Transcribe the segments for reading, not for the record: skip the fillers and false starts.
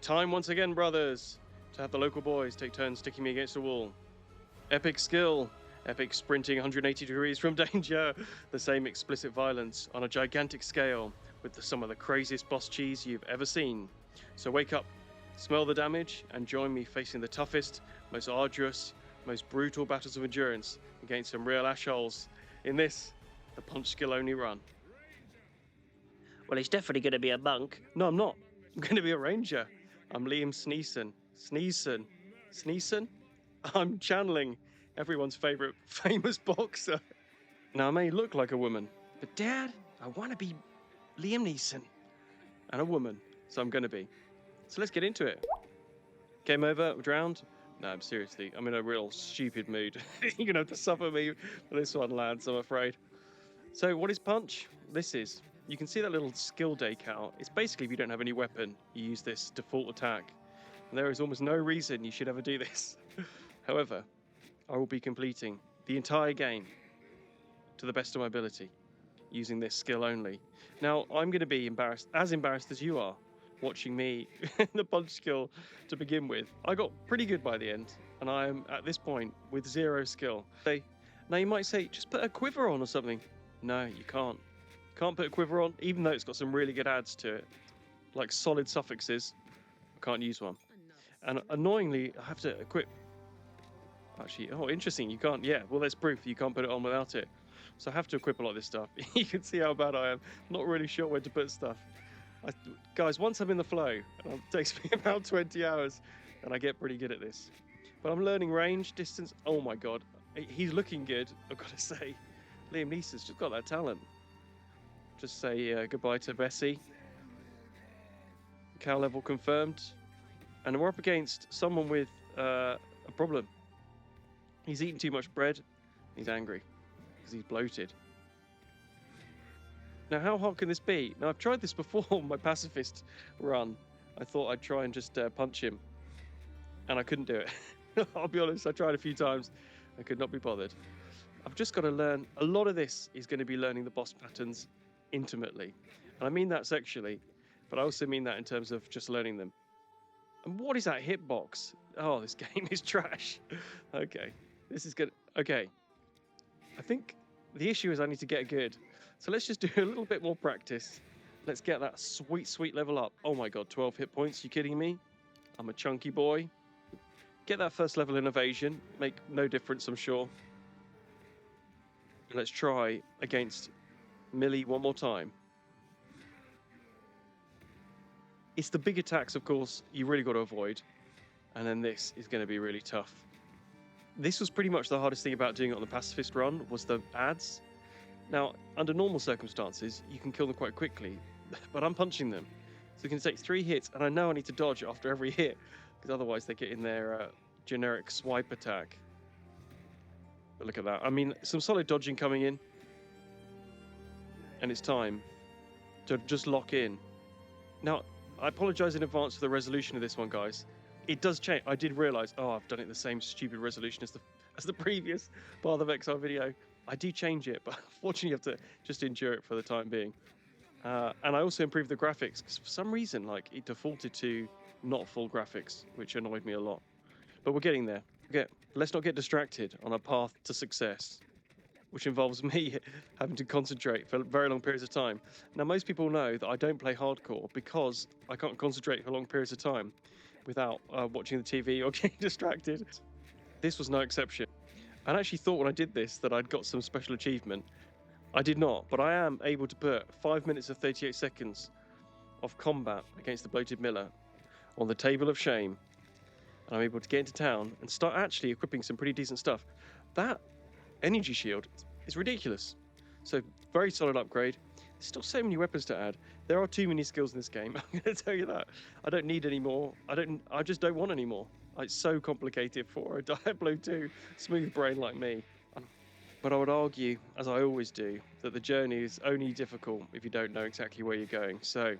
Time once again, brothers, to have the local boys take turns sticking me against a wall. Epic skill, epic sprinting 180 degrees from danger, the same explicit violence on a gigantic scale with some of the craziest boss cheese you've ever seen. So wake up, smell the damage, and join me facing the toughest, most arduous, most brutal battles of endurance against some real assholes in this, the punch skill only run. Well, he's definitely going to be a monk. No, I'm not. I'm going to be a ranger. I'm Liam Sneeson? I'm channeling everyone's favorite famous boxer. Now, I may look like a woman, but Dad, I want to be Liam Neeson. And a woman, so I'm going to be. So let's get into it. Game over? Drowned? No, I'm seriously. I'm in a real stupid mood. You're going to have to suffer me when this one lands, I'm afraid. So what is punch? This is. You can see that little skill decal. It's basically if you don't have any weapon, you use this default attack. And there is almost no reason you should ever do this. However, I will be completing the entire game to the best of my ability, using this skill only. Now, I'm going to be embarrassed as you are, watching me the punch skill to begin with. I got pretty good by the end, and I am at this point with 0 skill. Now you might say, just put a quiver on or something. No, you can't. Can't put a quiver on, even though it's got some really good adds to it, like solid suffixes. I can't use one. And annoyingly, I have to equip. Actually, oh, interesting. You can't. Yeah, well, that's proof you can't put it on without it. So I have to equip a lot of this stuff. You can see how bad I am. Not really sure where to put stuff. Guys, once I'm in the flow, and it takes me about 20 hours, and I get pretty good at this. But I'm learning range, distance. Oh my God, he's looking good. I've got to say, Liam Neeson's just got that talent. Just say goodbye to Bessie. Cal level confirmed. And we're up against someone with a problem. He's eaten too much bread. He's angry because he's bloated. Now, how hard can this be? Now, I've tried this before on my pacifist run. I thought I'd try and just punch him. And I couldn't do it. I'll be honest, I tried a few times. I could not be bothered. I've just got to learn. A lot of this is going to be learning the boss patterns intimately. And I mean that sexually, but I also mean that in terms of just learning them. And what is that hitbox? Oh, this game is trash. Okay, this is good. Okay, I think the issue is I need to get good. So let's just do a little bit more practice. Let's get that sweet level up. Oh my God, 12 hit points. You kidding me? I'm a chunky boy. Get that first level in evasion. Make no difference, I'm sure. Let's try against Millie one more time. It's the big attacks, of course, you really got to avoid. And then this is going to be really tough. This was pretty much the hardest thing about doing it on the pacifist run, was the ads. Now, under normal circumstances, you can kill them quite quickly, but I'm punching them. So it can take 3 hits, and I know I need to dodge after every hit, because otherwise they get in their generic swipe attack. But look at that. I mean, some solid dodging coming in. And it's time to just lock in. Now, I apologize in advance for the resolution of this one, guys. It does change. I did realize, I've done it the same stupid resolution as the previous Path of Exile video. I do change it, but unfortunately you have to just endure it for the time being. And I also improved the graphics, because for some reason, like, it defaulted to not full graphics, which annoyed me a lot. But we're getting there. Okay, let's not get distracted on our path to success, which involves me having to concentrate for very long periods of time. Now, most people know that I don't play hardcore because I can't concentrate for long periods of time without watching the TV or getting distracted. This was no exception. I actually thought when I did this that I'd got some special achievement. I did not, but I am able to put 5 minutes of 38 seconds of combat against the bloated Miller on the table of shame. And I'm able to get into town and start actually equipping some pretty decent stuff. That energy shield is ridiculous. So very solid upgrade. There's still so many weapons to add. There are too many skills in this game. I'm going to tell you that. I don't need any more. I just don't want any more. It's so complicated for a Diablo 2 smooth brain like me. But I would argue, as I always do, that the journey is only difficult if you don't know exactly where you're going. So,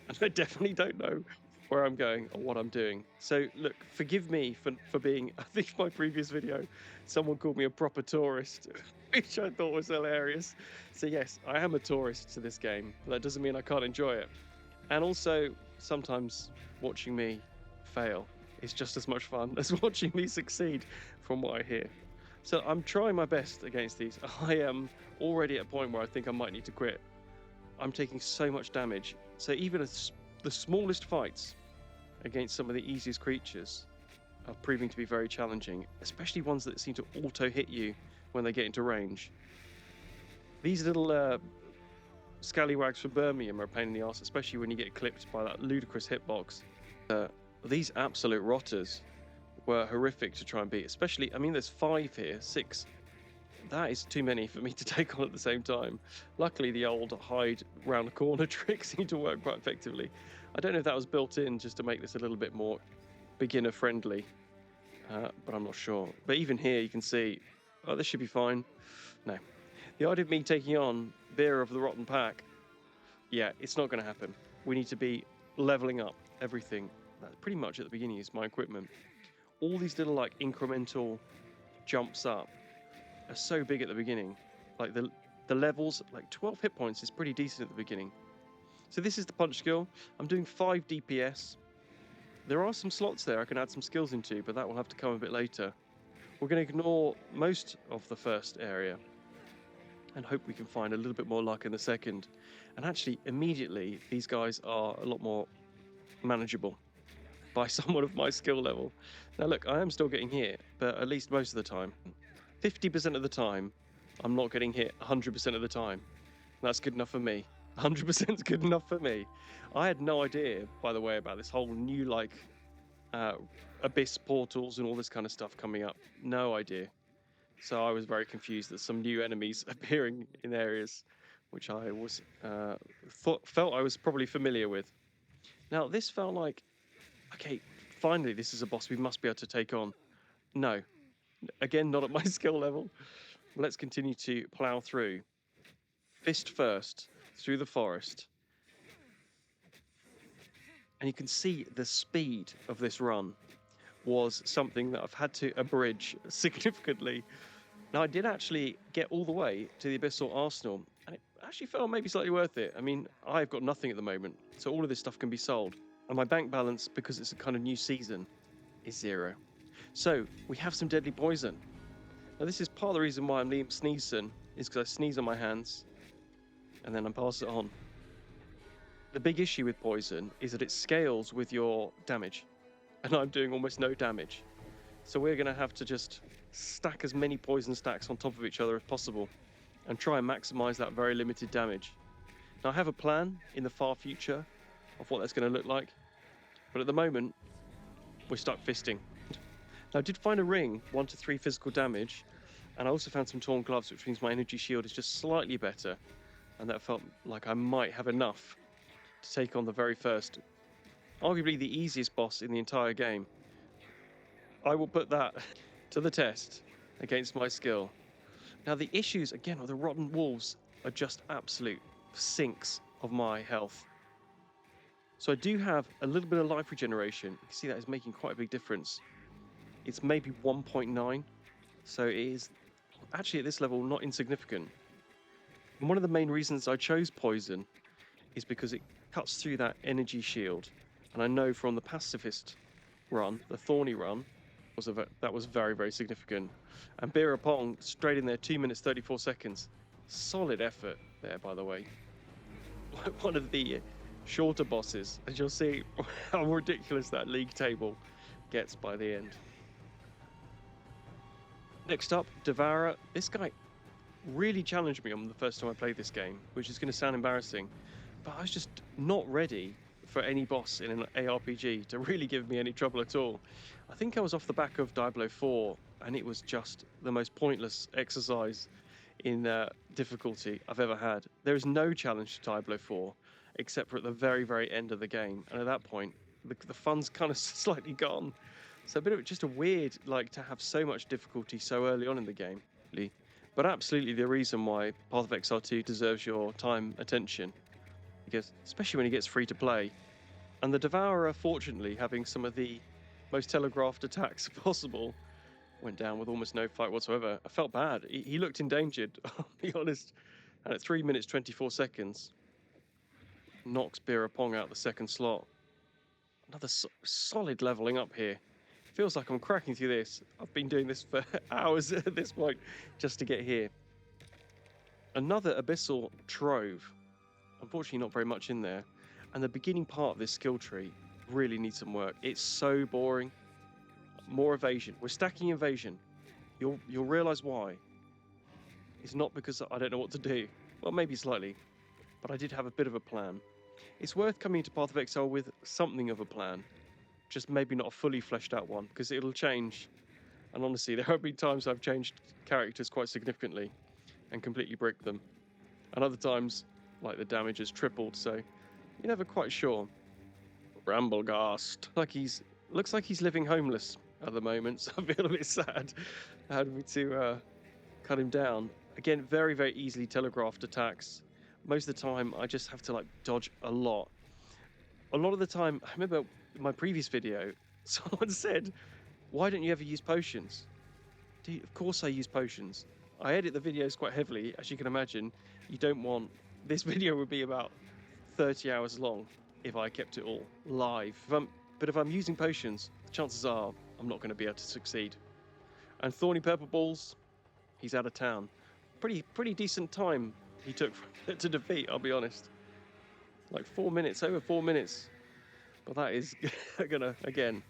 and I definitely don't know where I'm going or what I'm doing. So look, forgive me for being, I think my previous video, someone called me a proper tourist, which I thought was hilarious. So yes, I am a tourist to this game, but that doesn't mean I can't enjoy it. And also, sometimes watching me fail is just as much fun as watching me succeed, from what I hear. So I'm trying my best against these. I am already at a point where I think I might need to quit. I'm taking so much damage. So even the smallest fights against some of the easiest creatures are proving to be very challenging, especially ones that seem to auto hit you when they get into range. These little scallywags from Birmingham are a pain in the arse, especially when you get clipped by that ludicrous hitbox. These absolute rotters were horrific to try and beat, especially, I mean, there's 5 here, 6. That is too many for me to take on at the same time. Luckily, the old hide round the corner trick seemed to work quite effectively. I don't know if that was built in just to make this a little bit more beginner friendly, but I'm not sure. But even here, you can see, oh, this should be fine. No. The idea of me taking on Beer of the Rotten Pack, yeah, it's not going to happen. We need to be leveling up everything. That's pretty much at the beginning is my equipment. All these little like incremental jumps up are so big at the beginning. Like the levels, like 12 hit points is pretty decent at the beginning. So this is the punch skill. I'm doing 5 DPS. There are some slots there I can add some skills into, but that will have to come a bit later. We're going to ignore most of the first area and hope we can find a little bit more luck in the second. And actually, immediately, these guys are a lot more manageable by someone of my skill level. Now look, I am still getting hit, but at least most of the time. 50% of the time, I'm not getting hit 100% of the time. That's good enough for me. 100% is good enough for me. I had no idea, by the way, about this whole new, like, abyss portals and all this kind of stuff coming up. No idea. So I was very confused that some new enemies appearing in areas which I was felt I was probably familiar with. Now this felt like, okay, finally this is a boss we must be able to take on. No, again, not at my skill level. Let's continue to plow through. Fist first, through the forest. And you can see the speed of this run was something that I've had to abridge significantly. Now, I did actually get all the way to the Abyssal Arsenal, and it actually felt maybe slightly worth it. I mean, I've got nothing at the moment, so all of this stuff can be sold. And my bank balance, because it's a kind of new season, is 0. So, we have some deadly poison. Now, this is part of the reason why I'm Liam Sneeson, is because I sneeze on my hands, and then I pass it on. The big issue with poison is that it scales with your damage, and I'm doing almost no damage. So we're going to have to just stack as many poison stacks on top of each other as possible and try and maximize that very limited damage. Now I have a plan in the far future of what that's going to look like, but at the moment we're stuck fisting. Now I did find a ring, 1 to 3 physical damage, and I also found some torn gloves, which means my energy shield is just slightly better, and that felt like I might have enough to take on the very first, arguably the easiest boss in the entire game. I will put that to the test against my skill. Now the issues, again, with the rotten wolves are just absolute sinks of my health. So I do have a little bit of life regeneration. You can see that is making quite a big difference. It's maybe 1.9, so it is actually at this level not insignificant. And one of the main reasons I chose poison is because it cuts through that energy shield. And I know from the pacifist run, the thorny run, that was very, very significant. And Beera Pong straight in there, 2 minutes 34 seconds. Solid effort there, by the way. One of the shorter bosses, and you'll see how ridiculous that league table gets by the end. Next up, Devourer. This guy really challenged me on the first time I played this game, which is going to sound embarrassing, but I was just not ready for any boss in an ARPG to really give me any trouble at all. I think I was off the back of Diablo 4, and it was just the most pointless exercise in difficulty I've ever had. There is no challenge to Diablo 4, except for at the very, very end of the game, and at that point, the fun's kind of slightly gone. So a bit of just a weird, like, to have so much difficulty so early on in the game. But absolutely the reason why Path of Exile 2 deserves your time, attention, because especially when it gets free to play. And the Devourer, fortunately, having some of the most telegraphed attacks possible, went down with almost no fight whatsoever. I felt bad. He looked endangered, I'll be honest. And at 3 minutes 24 seconds, knocks Birapong out the second slot. Another solid leveling up here. Feels like I'm cracking through this. I've been doing this for hours at this point just to get here. Another abyssal trove. Unfortunately, not very much in there. And the beginning part of this skill tree really needs some work. It's so boring. More evasion. We're stacking evasion. You'll realize why. It's not because I don't know what to do. Well, maybe slightly. But I did have a bit of a plan. It's worth coming into Path of Exile with something of a plan. Just maybe not a fully fleshed out one, because it'll change. And honestly, there have been times I've changed characters quite significantly and completely bricked them. And other times, like, the damage has tripled, so you're never quite sure. Bramblegast. Looks like he's living homeless at the moment, so I feel a bit sad. Had me to cut him down. Again, very, very easily telegraphed attacks. Most of the time, I just have to like dodge a lot. A lot of the time, I remember in my previous video, someone said, "Why don't you ever use potions?" Dude, of course I use potions. I edit the videos quite heavily, as you can imagine. You don't want... This video would be about 30 hours long if I kept it all live. But if I'm using potions, chances are I'm not going to be able to succeed. And Thorny Purple Balls, he's out of town. Pretty decent time he took to defeat, I'll be honest. Like 4 minutes, over 4 minutes. But that is gonna, again,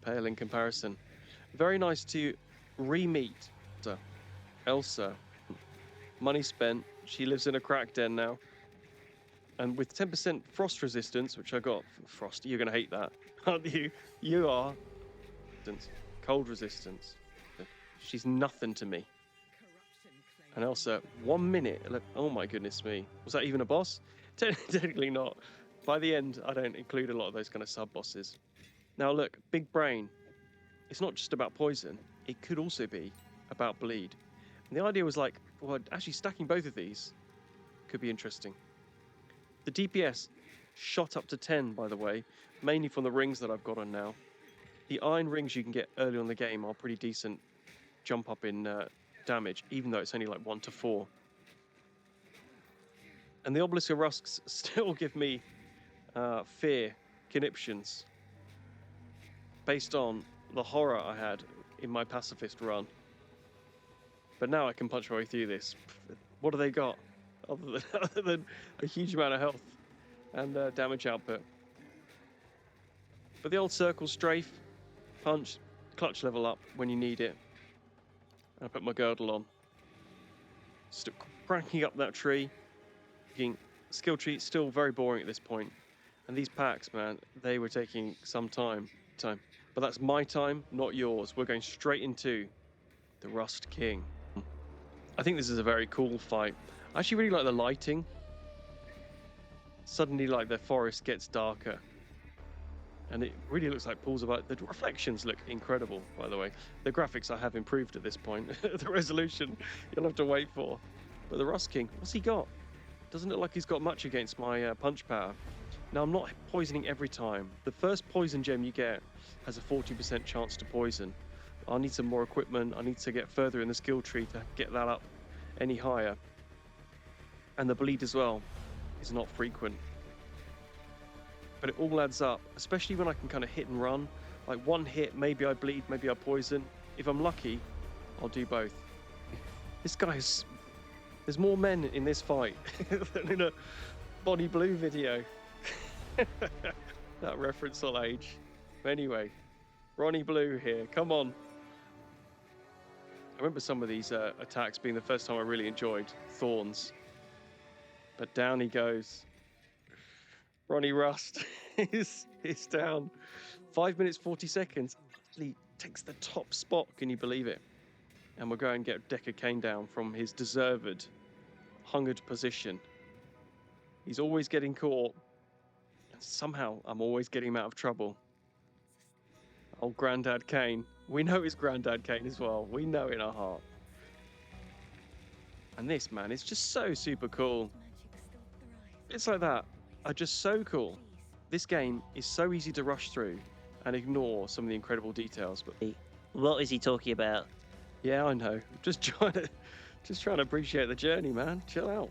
pale in comparison. Very nice to re-meet Elsa. Money spent. She lives in a crack den now. And with 10% frost resistance, which I got, frost, you're gonna hate that, aren't you? You are. Cold resistance. She's nothing to me. And Elsa, 1 minute. Oh my goodness me. Was that even a boss? Technically not. By the end, I don't include a lot of those kind of sub-bosses. Now look, big brain. It's not just about poison. It could also be about bleed. And the idea was like, well, actually stacking both of these could be interesting. The DPS shot up to 10, by the way, mainly from the rings that I've got on now. The iron rings you can get early on in the game are pretty decent jump up in damage, even though it's only like 1 to 4. And the Obelisk Rusks still give me fear, conniptions, based on the horror I had in my pacifist run. But now I can punch my way through this. What do they got other than a huge amount of health and damage output? But the old circle strafe, punch, clutch level up when you need it. I put my girdle on. Still cranking up that tree. Skill tree still very boring at this point. And these packs, man, they were taking some time. But that's my time, not yours. We're going straight into the Rust King. I think this is a very cool fight. I actually really like the lighting. Suddenly, like, the forest gets darker. And it really looks like pools of light. The reflections look incredible, by the way. The graphics I have improved at this point. The resolution, you'll have to wait for. But the Rust King, what's he got? Doesn't look like he's got much against my punch power. Now, I'm not poisoning every time. The first poison gem you get has a 40% chance to poison. I'll need some more equipment. I need to get further in the skill tree to get that up any higher. And the bleed as well is not frequent. But it all adds up, especially when I can kind of hit and run. Like one hit, maybe I bleed, maybe I poison. If I'm lucky, I'll do both. This guy's... There's more men in this fight than in a Bonnie Blue video. That reference will age. Anyway, Ronnie Blue here, come on. I remember some of these attacks being the first time I really enjoyed Thorns. But down he goes. Ronnie Rust is down. 5 minutes, 40 seconds. He takes the top spot, can you believe it? And we'll go and get Decker Kane down from his deserved, hungered position. He's always getting caught. And somehow, I'm always getting him out of trouble. Old Grandad Kane. We know it's Grandad Kane as well. We know in our heart. And this, man, is just so super cool. Bits like that are just so cool. This game is so easy to rush through and ignore some of the incredible details. But what is he talking about? Yeah, I know. Just trying to appreciate the journey, man. Chill out.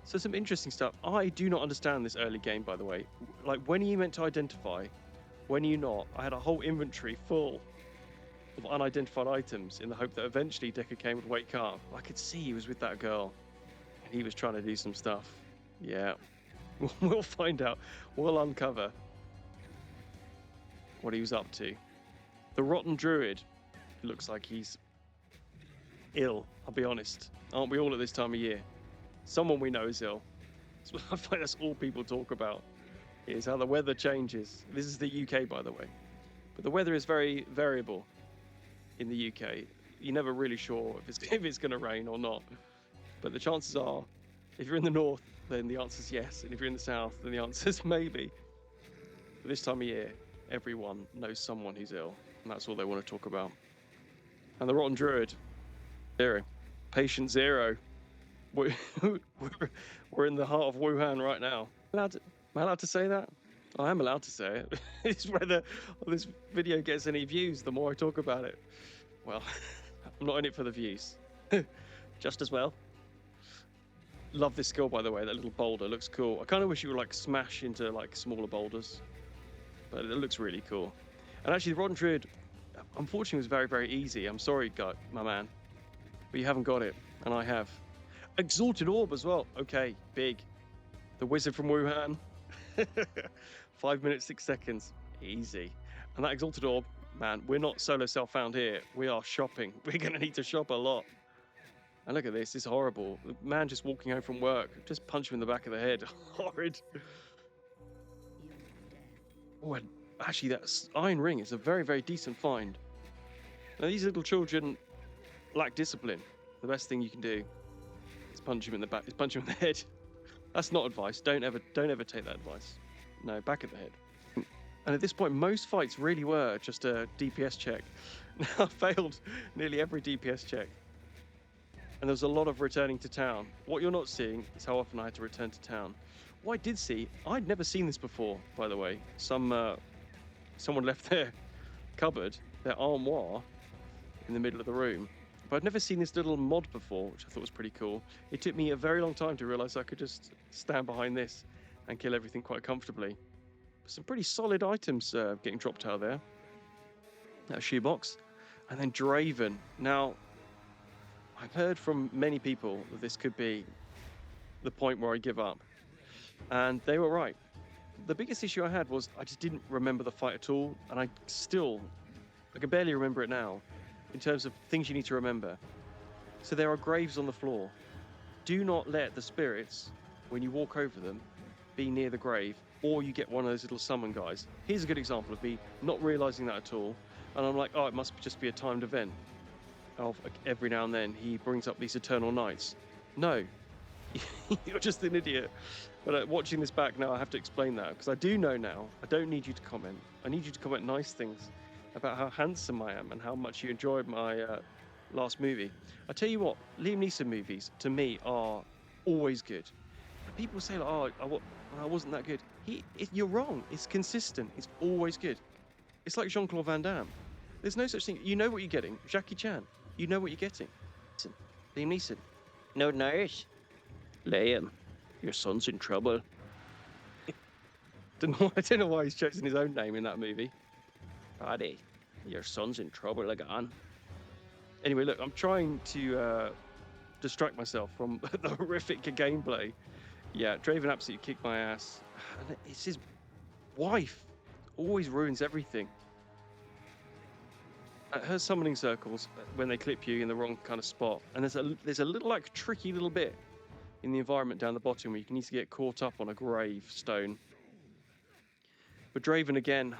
So some interesting stuff. I do not understand this early game, by the way. Like, when are you meant to identify? When are you not? I had a whole inventory full of unidentified items in the hope that eventually Decker Kane would wake up. I could see he was with that girl, and he was trying to do some stuff. Yeah, we'll find out. We'll uncover what he was up to. The Rotten Druid looks like he's ill, I'll be honest. Aren't we all at this time of year? Someone we know is ill. I find that's all people talk about, is how the weather changes. This is the UK, by the way. But the weather is very variable in the UK. You're never really sure if it's going to rain or not. But the chances are, if you're in the north, then the answer's yes. And if you're in the south, then the answer's maybe. But this time of year, everyone knows someone who's ill. And that's all they want to talk about. And the Rotten Druid, zero. Patient zero. We're in the heart of Wuhan right now. Am I allowed to say that? I am allowed to say it. It's whether this video gets any views, the more I talk about it. Well, I'm not in it for the views. Just as well. Love this skill, by the way. That little boulder looks cool. I kind of wish you would like smash into like smaller boulders, but it looks really cool. And actually, the Rotten Druid, unfortunately, was very, very easy. I'm sorry, my man, but you haven't got it, and I have. Exalted Orb as well. Okay, big. The Wizard from Wuhan. 5 minutes, 6 seconds. Easy. And that Exalted Orb, man, we're not solo self-found here. We are shopping. We're going to need to shop a lot. And look at this. It's horrible. The man just walking home from work. Just punch him in the back of the head. Horrid. Oh, and actually, that iron ring is a very, very decent find. Now, these little children lack discipline. The best thing you can do is punch him in the back. Is punch him in the head. That's not advice. Don't ever take that advice. No, back of the head. And at this point, most fights really were just a DPS check. Now, I failed nearly every DPS check. And there was a lot of returning to town. What you're not seeing is how often I had to return to town. What I did see, I'd never seen this before, by the way. Someone left their cupboard, their armoire, in the middle of the room. But I'd never seen this little mod before, which I thought was pretty cool. It took me a very long time to realize I could just stand behind this and kill everything quite comfortably. Some pretty solid items getting dropped out of there. That shoebox. And then Draven. Now, I've heard from many people that this could be the point where I give up. And they were right. The biggest issue I had was I just didn't remember the fight at all. And I can barely remember it now in terms of things you need to remember. So there are graves on the floor. Do not let the spirits, when you walk over them, be near the grave, or you get one of those little summon guys. Here's a good example of me not realizing that at all. And I'm like, oh, it must just be a timed event. Every now and then he brings up these eternal nights. No, you're just an idiot. But watching this back now, I have to explain that, because I do know now. I don't need you to comment. I need you to comment nice things about how handsome I am and how much you enjoyed my last movie. I tell you what, Liam Neeson movies to me are always good. People say, like, oh, I wasn't that good. You're wrong. It's consistent. It's always good. It's like Jean-Claude Van Damme. There's no such thing. You know what you're getting. Jackie Chan. You know what you're getting. Liam Neeson. No nurse. Liam, your son's in trouble. I don't know why he's chosen his own name in that movie. Paddy, your son's in trouble again. Anyway, look, I'm trying to distract myself from the horrific gameplay. Yeah, Draven absolutely kicked my ass. And it's his wife. Always ruins everything. Her summoning circles, when they clip you in the wrong kind of spot. And there's a little, like, tricky little bit in the environment down the bottom where you need to get caught up on a gravestone. But Draven again.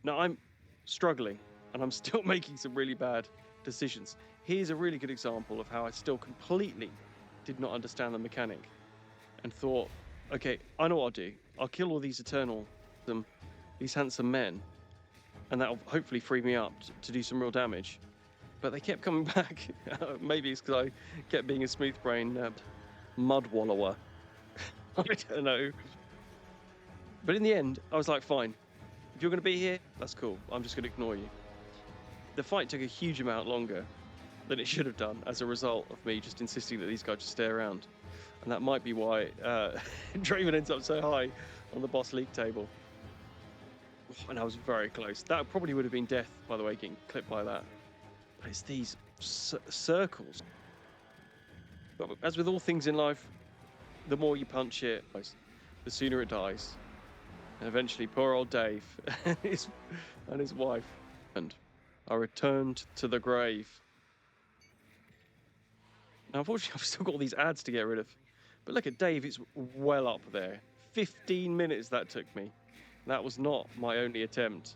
Now, I'm struggling, and I'm still making some really bad decisions. Here's a really good example of how I still completely did not understand the mechanic and thought, okay, I know what I'll do. I'll kill all these these handsome men, and that'll hopefully free me up to do some real damage. But they kept coming back. Maybe it's because I kept being a smooth-brained mud wallower. I don't know. But in the end, I was like, fine. If you're going to be here, that's cool. I'm just going to ignore you. The fight took a huge amount longer than it should have done as a result of me just insisting that these guys just stay around. And that might be why Draven ends up so high on the boss league table. Oh, and I was very close. That probably would have been death, by the way, getting clipped by that. But it's these circles. But as with all things in life, the more you punch it, the sooner it dies. And eventually, poor old Dave and his wife are returned to the grave. Now, unfortunately, I've still got all these ads to get rid of. But look at Dave, it's well up there. 15 minutes that took me. That was not my only attempt.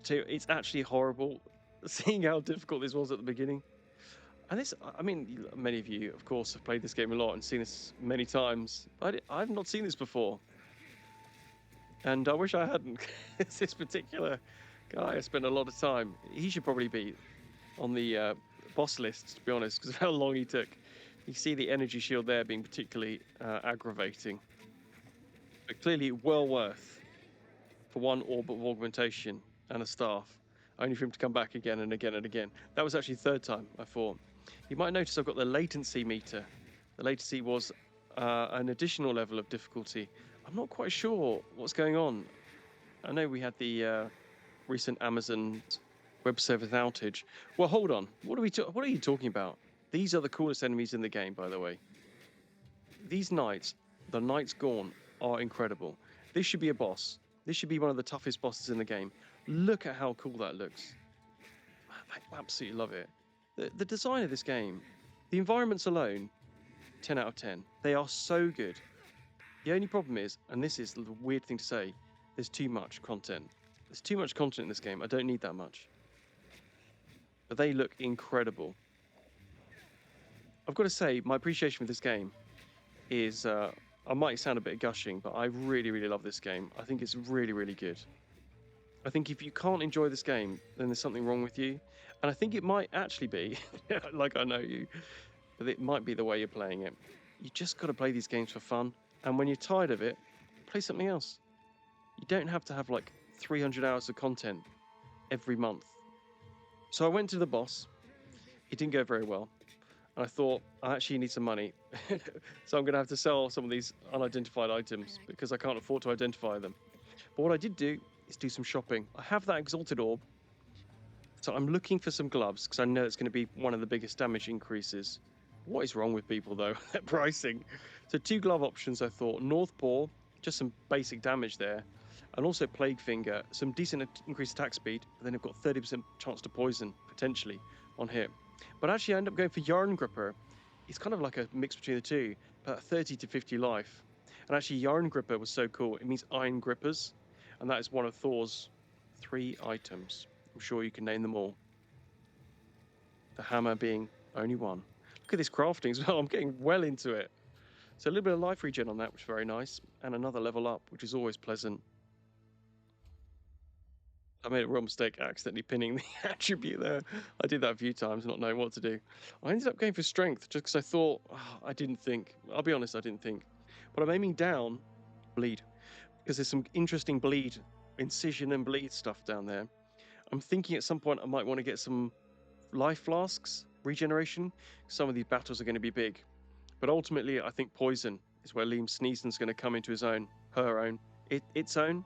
So it's actually horrible seeing how difficult this was at the beginning. And this, I mean, many of you, of course, have played this game a lot and seen this many times. I've not seen this before. And I wish I hadn't. It's this particular guy I spent a lot of time. He should probably be on the boss list, to be honest, because of how long he took. You see the energy shield there being particularly aggravating. But clearly well worth for one orb of augmentation and a staff, only for him to come back again and again and again. That was actually the third time, I thought. You might notice I've got the latency meter. The latency was an additional level of difficulty. I'm not quite sure what's going on. I know we had the recent Amazon web service outage. Well, hold on. What are you talking about? These are the coolest enemies in the game, by the way. These knights, the Knights Gaunt, are incredible. This should be a boss. This should be one of the toughest bosses in the game. Look at how cool that looks. I absolutely love it. The design of this game, the environments alone, 10 out of 10. They are so good. The only problem is, and this is the weird thing to say, there's too much content. There's too much content in this game. I don't need that much. But they look incredible. I've got to say, my appreciation for this game is, I might sound a bit gushing, but I really, really love this game. I think it's really, really good. I think if you can't enjoy this game, then there's something wrong with you. And I think it might actually be, like I know you, but it might be the way you're playing it. You just got to play these games for fun. And when you're tired of it, play something else. You don't have to have like 300 hours of content every month. So I went to the boss. It didn't go very well. And I thought, I actually need some money. So I'm going to have to sell some of these unidentified items because I can't afford to identify them. But what I did do is do some shopping. I have that exalted orb. So I'm looking for some gloves because I know it's going to be one of the biggest damage increases. What is wrong with people though? That pricing. So 2 glove options I thought. North Paw, just some basic damage there. And also Plague Finger, some decent increased attack speed. But then I've got 30% chance to poison, potentially, on hit. But actually I end up going for Yarn Gripper. It's kind of like a mix between the two. About 30 to 50 life. And actually Yarn Gripper was so cool. It means Iron Grippers. And that is one of Thor's 3 items. I'm sure you can name them all. The hammer being only one. Look at this crafting as well. I'm getting well into it. So a little bit of life regen on that, which is very nice. And another level up, which is always pleasant. I made a real mistake accidentally pinning the attribute there. I did that a few times, not knowing what to do. I ended up going for strength just because I thought, I didn't think. I'll be honest, I didn't think. But I'm aiming down, bleed. Because there's some interesting bleed, incision and bleed stuff down there. I'm thinking at some point I might want to get some life flasks, regeneration. Some of these battles are going to be big. But ultimately, I think poison is where Liam Sneeson's going to come into his own, her own, its own.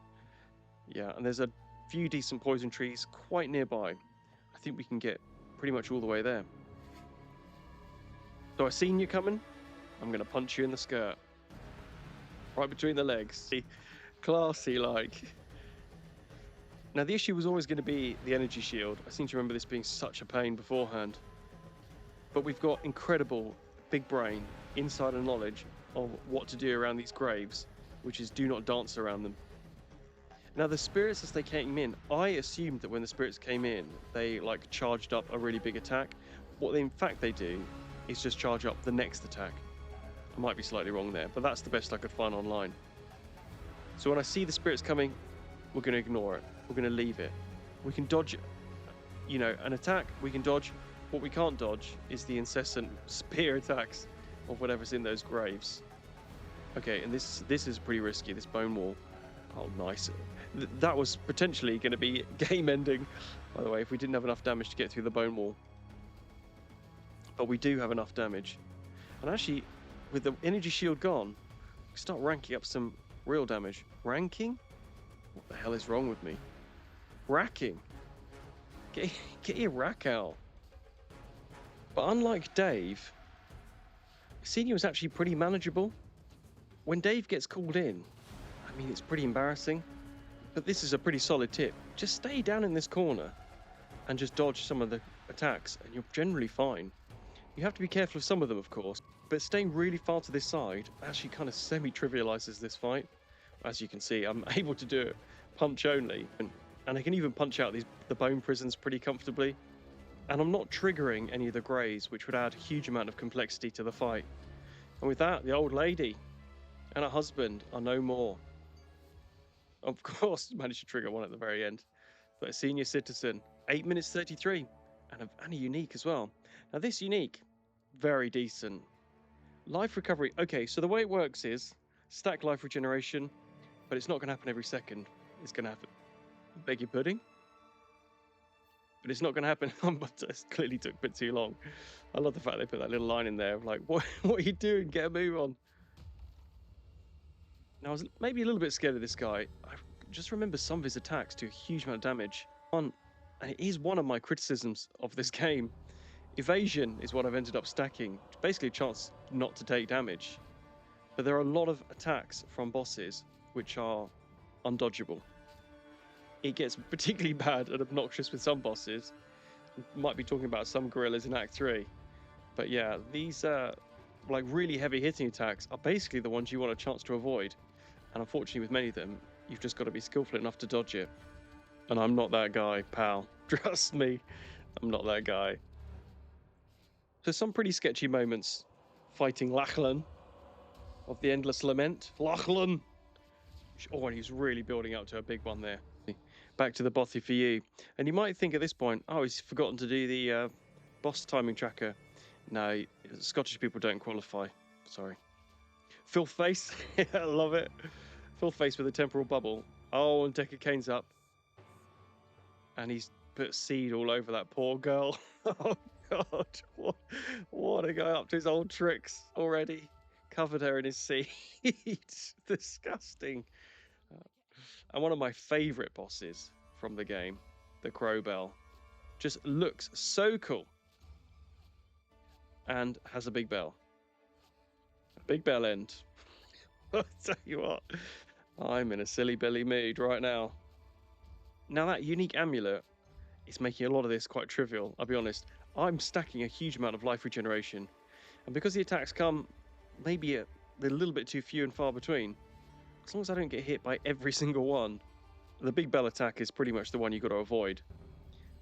Yeah, and there's a few decent poison trees quite nearby. I think we can get pretty much all the way there. So I seen you coming. I'm going to punch you in the skirt. Right between the legs. Classy like. Now, the issue was always going to be the energy shield. I seem to remember this being such a pain beforehand. But we've got incredible big brain, insider knowledge of what to do around these graves, which is do not dance around them. Now, the spirits, as they came in, I assumed that when the spirits came in, they like charged up a really big attack. What in fact they do is just charge up the next attack. I might be slightly wrong there, but that's the best I could find online. So when I see the spirits coming, we're going to ignore it. We're going to leave it. We can dodge, an attack. We can dodge. What we can't dodge is the incessant spear attacks of whatever's in those graves. Okay, and this is pretty risky, this bone wall. Oh, nice. That was potentially going to be game ending, by the way, if we didn't have enough damage to get through the bone wall. but we do have enough damage. And actually, with the energy shield gone, we can start ranking up some real damage. Ranking? What the hell is wrong with me? Racking. Get your rack out. But unlike Dave, Senior was actually pretty manageable. When Dave gets called in, I mean, it's pretty embarrassing. But this is a pretty solid tip. Just stay down in this corner and just dodge some of the attacks, and you're generally fine. You have to be careful of some of them, of course, but staying really far to this side actually kind of semi-trivializes this fight. As you can see, I'm able to do it punch only, and I can even punch out the bone prisons pretty comfortably. And I'm not triggering any of the greys, which would add a huge amount of complexity to the fight. And with that, the old lady and her husband are no more. Of course, managed to trigger one at the very end. But a senior citizen, 8 minutes 33, and a unique as well. Now this unique, very decent. Life recovery. Okay, so the way it works is stack life regeneration, but it's not going to happen every second. It's going to happen. Beg your pudding? But it's not going to happen. It clearly took a bit too long. I love the fact they put that little line in there of like, what are you doing? Get a move on. Now, I was maybe a little bit scared of this guy. I just remember some of his attacks do a huge amount of damage. And it is one of my criticisms of this game. Evasion is what I've ended up stacking. Basically a chance not to take damage. But there are a lot of attacks from bosses which are undodgeable. It gets particularly bad and obnoxious with some bosses. Might be talking about some gorillas in Act 3. But yeah, these like really heavy hitting attacks are basically the ones you want a chance to avoid. And unfortunately with many of them, you've just got to be skillful enough to dodge it. And I'm not that guy, pal. Trust me, I'm not that guy. So some pretty sketchy moments fighting Lachlan of the Endless Lament. Lachlan! Oh, and he's really building up to a big one there. Back to the bothy for you. And you might think at this point, oh, he's forgotten to do the boss timing tracker. No, Scottish people don't qualify. Sorry. Filth Face. I love it. Filth Face with a temporal bubble. Oh, and Decker Kane's up. And he's put seed all over that poor girl. Oh, God. What a guy up to his old tricks already. Covered her in his seed. Disgusting. And one of my favourite bosses from the game, the Crowbell, just looks so cool and has a big bell. A big bell end. I'll tell you what, I'm in a silly belly mood right now. Now that unique amulet is making a lot of this quite trivial, I'll be honest. I'm stacking a huge amount of life regeneration, and because the attacks come maybe a little bit too few and far between, as long as I don't get hit by every single one, the big bell attack is pretty much the one you've got to avoid.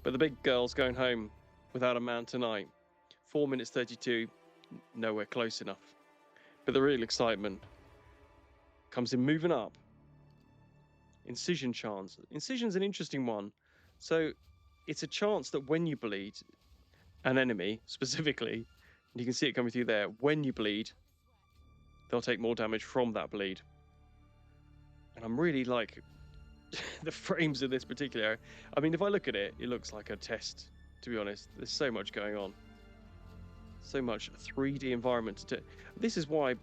But the big girl's going home without a man tonight. 4 minutes 32, nowhere close enough. But the real excitement comes in moving up. Incision chance. Incision's an interesting one. So it's a chance that when you bleed an enemy, specifically, and you can see it coming through there, when you bleed, they'll take more damage from that bleed. And I'm really like the frames in this particular area. I mean, if I look at it, it looks like a test, to be honest. There's so much going on. So much 3D environment. This is why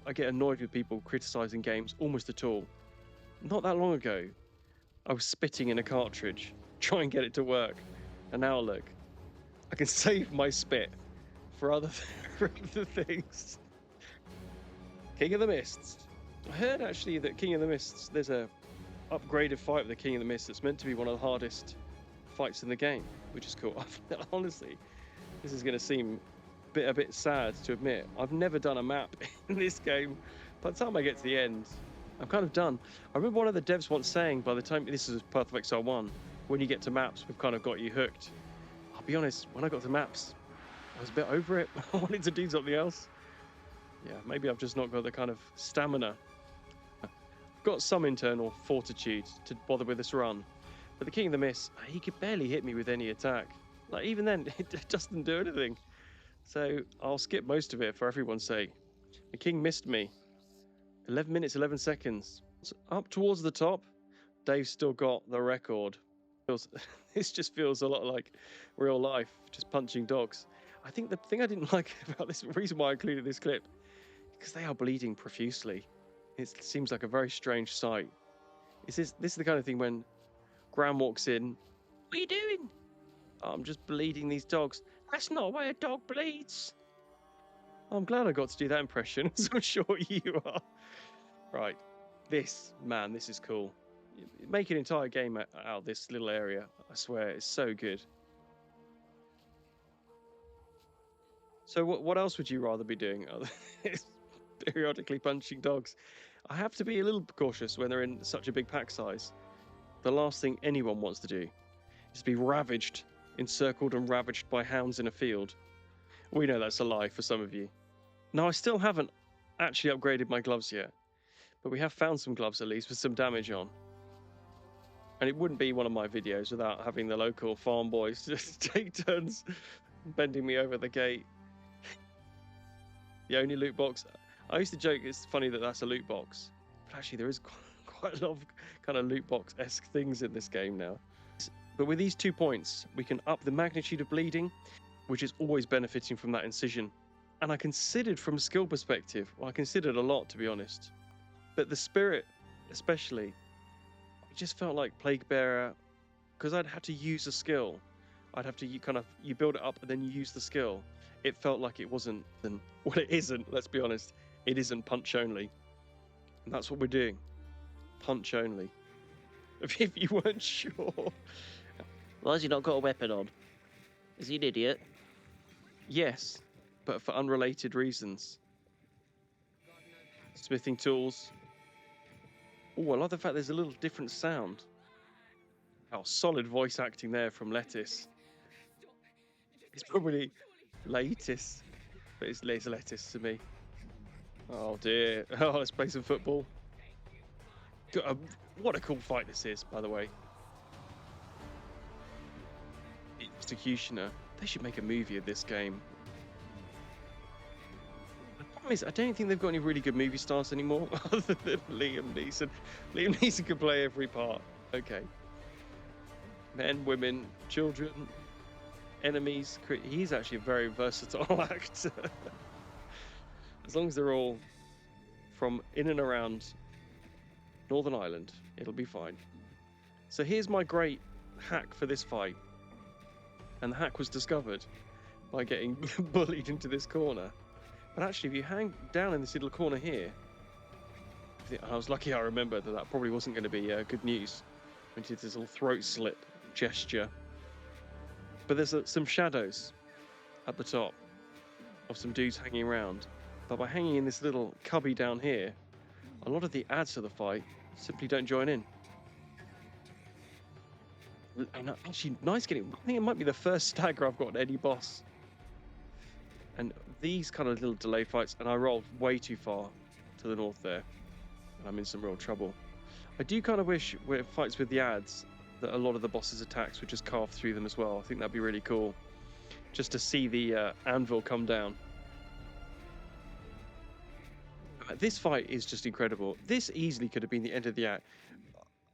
I get annoyed with people criticizing games almost at all. Not that long ago, I was spitting in a cartridge, trying to get it to work. And now look, I can save my spit for other things. King of the Mists. I heard actually that King of the Mists, there's a upgraded fight with the King of the Mists that's meant to be one of the hardest fights in the game, which is cool. Honestly, this is going to seem a bit sad to admit. I've never done a map in this game. By the time I get to the end, I'm kind of done. I remember one of the devs once saying, by the time, this is Path of Exile 1, when you get to maps, we've kind of got you hooked. I'll be honest, when I got to maps, I was a bit over it. I wanted to do something else. Yeah, maybe I've just not got the kind of stamina. I've got some internal fortitude to bother with this run. But the King of the Mist, he could barely hit me with any attack. Like, even then, it doesn't do anything. So I'll skip most of it for everyone's sake. The King missed me. 11 minutes, 11 seconds. So up towards the top, Dave's still got the record. This just feels a lot like real life, just punching dogs. I think the thing I didn't like about this, the reason why I included this clip, because they are bleeding profusely. It seems like a very strange sight. This is the kind of thing when Graham walks in. What are you doing? "Oh, I'm just bleeding these dogs." "That's not why a dog bleeds." I'm glad I got to do that impression, as I'm sure you are. Right. This is cool. Make an entire game out of this little area. I swear, it's so good. So what else would you rather be doing other than periodically punching dogs? I have to be a little cautious when they're in such a big pack size. The last thing anyone wants to do is to be ravaged, encircled and ravaged by hounds in a field. We know that's a lie for some of you. Now, I still haven't actually upgraded my gloves yet, but we have found some gloves at least with some damage on. And it wouldn't be one of my videos without having the local farm boys just take turns bending me over the gate. The only loot box. I used to joke it's funny that that's a loot box, but actually there is quite a lot of kind of loot box-esque things in this game now. But with these 2 points, we can up the magnitude of bleeding, which is always benefiting from that incision. And I considered from a skill perspective, well, I considered a lot to be honest, but the spirit especially, it just felt like Plague Bearer, because I'd have to use a skill. I'd have to you build it up and then you use the skill. It felt like it wasn't, well, it isn't, let's be honest. It isn't punch only. And that's what we're doing. Punch only. If you weren't sure. Why has he not got a weapon on? Is he an idiot? Yes, but for unrelated reasons. Smithing tools. Oh, I love the fact there's a little different sound. Oh, solid voice acting there from Lettuce. It's probably Lettuce, but it's Lettuce to me. Oh dear. Oh, let's play some football. What a cool fight this is, by the way. Executioner. They should make a movie of this game. The problem is, I don't think they've got any really good movie stars anymore, other than Liam Neeson. Liam Neeson can play every part. Okay. Men, women, children, enemies. He's actually a very versatile actor. As long as they're all from in and around Northern Ireland, it'll be fine. So here's my great hack for this fight. And the hack was discovered by getting bullied into this corner. But actually, if you hang down in this little corner here, I was lucky I remembered that probably wasn't going to be good news. We did this little throat slit gesture. But there's some shadows at the top of some dudes hanging around. But by hanging in this little cubby down here, a lot of the ads to the fight simply don't join in. And actually, nice getting. I think it might be the first stagger I've got on any boss. And these kind of little delay fights, and I rolled way too far to the north there, and I'm in some real trouble. I do kind of wish with fights with the ads that a lot of the bosses' attacks would just carve through them as well. I think that'd be really cool, just to see the anvil come down. This fight is just incredible. This easily could have been the end of the act.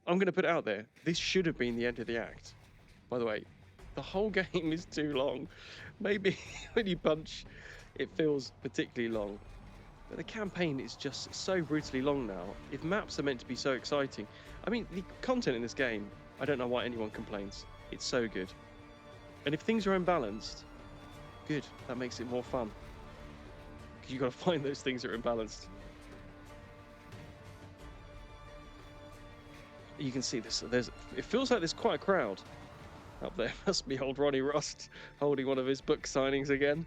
I'm going to put it out there. This should have been the end of the act. By the way, the whole game is too long. Maybe when you punch, it feels particularly long. But the campaign is just so brutally long now. If maps are meant to be so exciting, I mean, the content in this game, I don't know why anyone complains. It's so good. And if things are imbalanced, good. That makes it more fun. Because you've got to find those things that are imbalanced. You can see this. It feels like there's quite a crowd up there. Must be old Ronnie Rust holding one of his book signings again.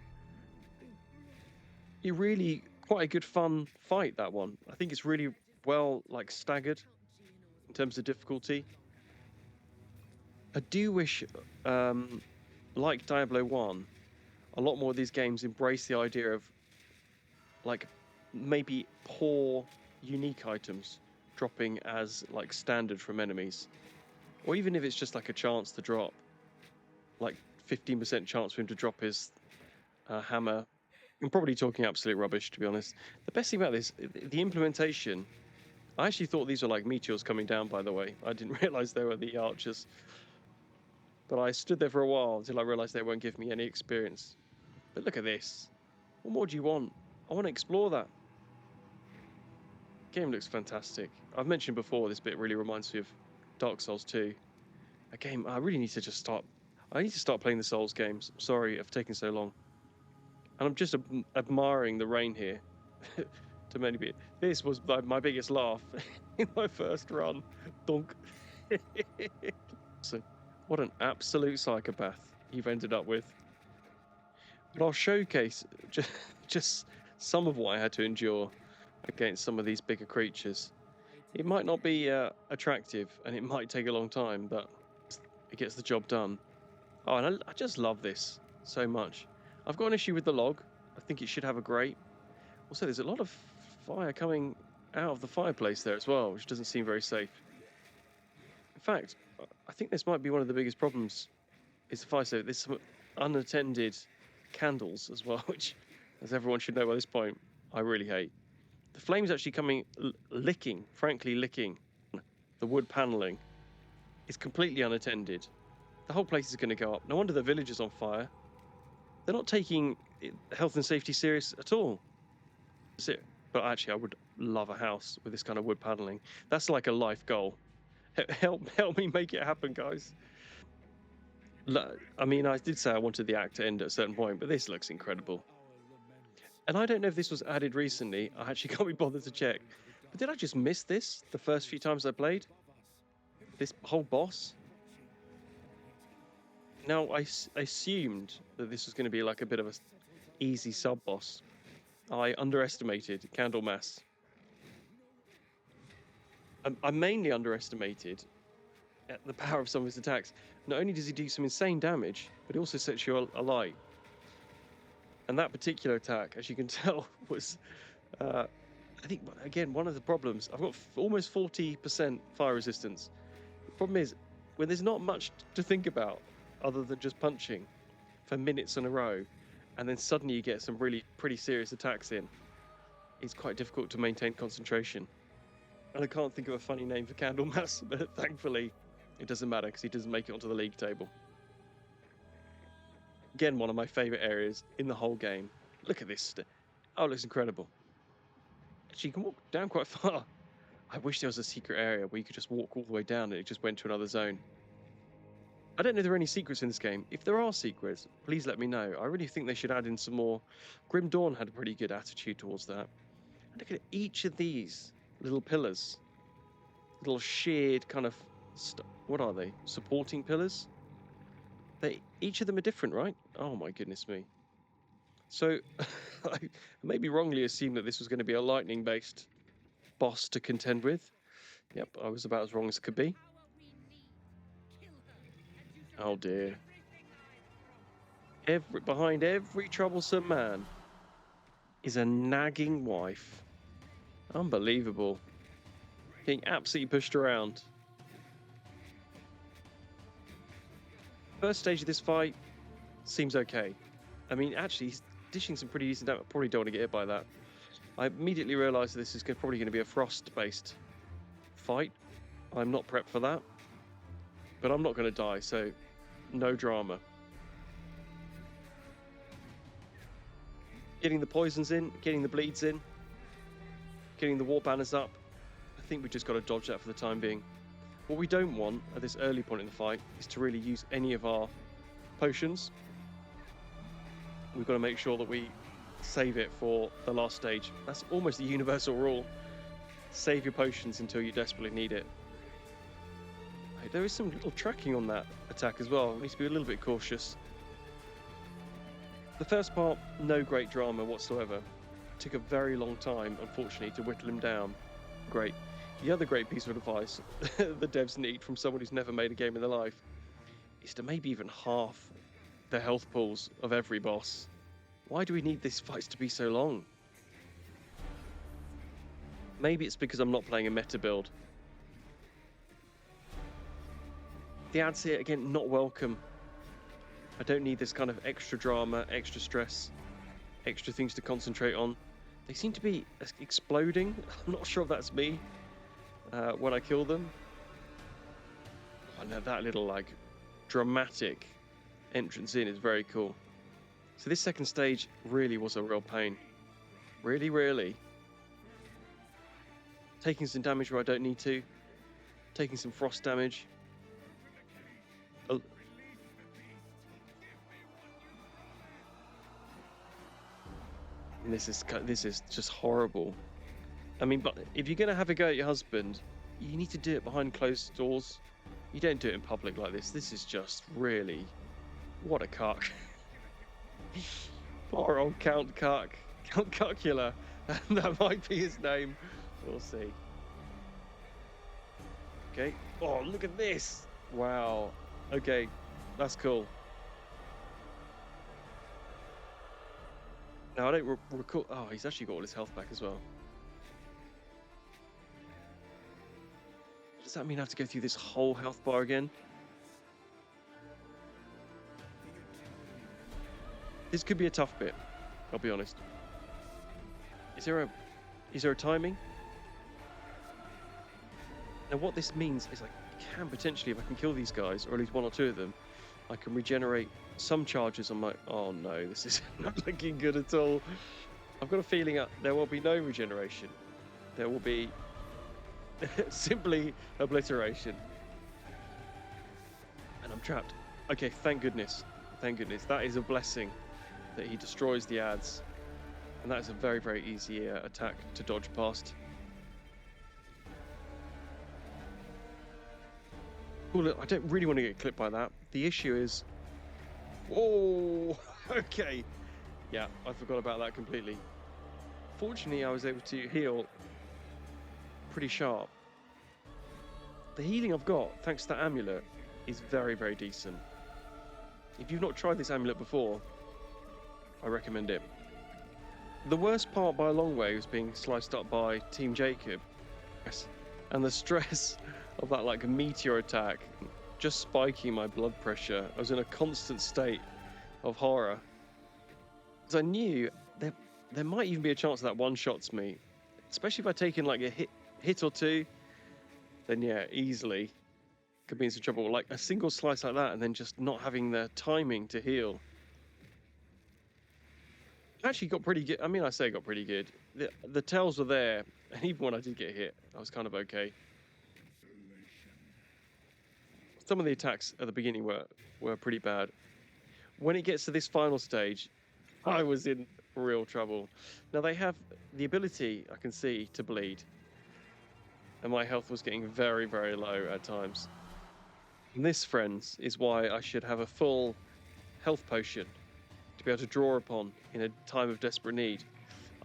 Really quite a good fun fight, that one. I think it's really well staggered in terms of difficulty. I do wish, like Diablo 1, a lot more of these games embrace the idea of maybe poor unique items dropping as standard from enemies, or even if it's just a chance to drop, 15% chance for him to drop his hammer. I'm probably talking absolute rubbish, to be honest. The best thing about this, the implementation, I actually thought these were meteors coming down, by the way. I didn't realize they were the archers, but I stood there for a while until I realized they won't give me any experience. But look at this. What more do you want? I want to explore that. Game looks fantastic. I've mentioned before, this bit really reminds me of Dark Souls 2. A game I really need to just start. I need to start playing the Souls games. I'm sorry I've taken so long. And I'm just admiring the rain here. To many people. This was my biggest laugh in my first run. Donk. So, what an absolute psychopath you've ended up with. But I'll showcase just some of what I had to endure against some of these bigger creatures. It might not be attractive, and it might take a long time, but it gets the job done. Oh, and I just love this so much. I've got an issue with the log. I think it should have a grate. Also, there's a lot of fire coming out of the fireplace there as well, which doesn't seem very safe. In fact, I think this might be one of the biggest problems, is the fire safe. There's some unattended candles as well, which, as everyone should know by this point, I really hate. The flame's actually coming, frankly licking the wood paneling. It's completely unattended. The whole place is going to go up. No wonder the village is on fire. They're not taking health and safety serious at all. But actually, I would love a house with this kind of wood paneling. That's like a life goal. Help me make it happen, guys. I mean, I did say I wanted the act to end at a certain point, but this looks incredible. And I don't know if this was added recently. I actually can't be bothered to check. But did I just miss this the first few times I played? This whole boss? Now, I assumed that this was going to be like a bit of an easy sub-boss. I underestimated Candlemas. I mainly underestimated the power of some of his attacks. Not only does he do some insane damage, but he also sets you alight. And that particular attack, as you can tell, was, I think, again, one of the problems. I've got almost 40% fire resistance. The problem is, when there's not much to think about other than just punching for minutes in a row, and then suddenly you get some really pretty serious attacks in, it's quite difficult to maintain concentration. And I can't think of a funny name for Candlemas, but thankfully it doesn't matter because he doesn't make it onto the league table. Again, one of my favorite areas in the whole game. Look at this. Oh, it looks incredible. Actually, you can walk down quite far. I wish there was a secret area where you could just walk all the way down and it just went to another zone. I don't know if there are any secrets in this game. If there are secrets, please let me know. I really think they should add in some more. Grim Dawn had a pretty good attitude towards that. And look at each of these little pillars. Little sheared kind of... what are they? Supporting pillars? Each of them are different, right? Oh my goodness me. So, I maybe wrongly assumed that this was going to be a lightning-based boss to contend with. Yep, I was about as wrong as could be. Oh dear. Behind every troublesome man is a nagging wife. Unbelievable. Being absolutely pushed around. First stage of this fight seems okay. I mean, actually, he's dishing some pretty decent damage. I probably don't want to get hit by that. I immediately realised this is probably going to be a frost-based fight. I'm not prepped for that. But I'm not going to die, so no drama. Getting the poisons in, getting the bleeds in, getting the war banners up. I think we just got to dodge that for the time being. What we don't want at this early point in the fight is to really use any of our potions. We've got to make sure that we save it for the last stage. That's almost a universal rule. Save your potions until you desperately need it. There is some little tracking on that attack as well. We need to be a little bit cautious. The first part, no great drama whatsoever. It took a very long time, unfortunately, to whittle him down. Great. The other great piece of advice the devs need from someone who's never made a game in their life is to maybe even half the health pools of every boss. Why do we need these fights to be so long? Maybe it's because I'm not playing a meta build. The ads here, again, not welcome. I don't need this kind of extra drama, extra stress, extra things to concentrate on. They seem to be exploding. I'm not sure if that's me when I kill them. Oh, now that little, like, dramatic entrance in is very cool. So this second stage really was a real pain. Really, really. Taking some damage where I don't need to. Taking some frost damage. Oh. And this is just horrible. I mean, but if you're going to have a go at your husband, you need to do it behind closed doors. You don't do it in public like this. This is just really... What a cuck. Poor old Count Cuck. Count Cuckula. That might be his name. We'll see. Okay. Oh, look at this. Wow. Okay. That's cool. Now, I don't recall... Oh, he's actually got all his health back as well. Does that mean I have to go through this whole health bar again? This could be a tough bit, I'll be honest. Is there a timing? Now what this means is I can potentially, if I can kill these guys, or at least one or two of them, I can regenerate some charges on my... Oh no, this is not looking good at all. I've got a feeling there will be no regeneration. There will be simply obliteration. And I'm trapped. Okay, thank goodness. Thank goodness. That is a blessing that he destroys the ads. And that is a very, very easy attack to dodge past. Oh, look, I don't really want to get clipped by that. The issue is... Oh, okay. Yeah, I forgot about that completely. Fortunately, I was able to heal pretty sharp. The healing I've got, thanks to that amulet, is very, very decent. If you've not tried this amulet before, I recommend it. The worst part by a long way was being sliced up by Team Jacob. And the stress of that like meteor attack just spiking my blood pressure. I was in a constant state of horror. Because I knew there might even be a chance that one-shots me. Especially if I take in like a hit or two, then yeah, easily could be in some trouble. Like a single slice like that and then just not having the timing to heal. Actually got pretty good. I mean, I say got pretty good. The tells were there, and even when I did get hit, I was kind of okay. Some of the attacks at the beginning were pretty bad. When it gets to this final stage, I was in real trouble. Now they have the ability, I can see, to bleed. And my health was getting very, very low at times. And this, friends, is why I should have a full health potion to be able to draw upon in a time of desperate need.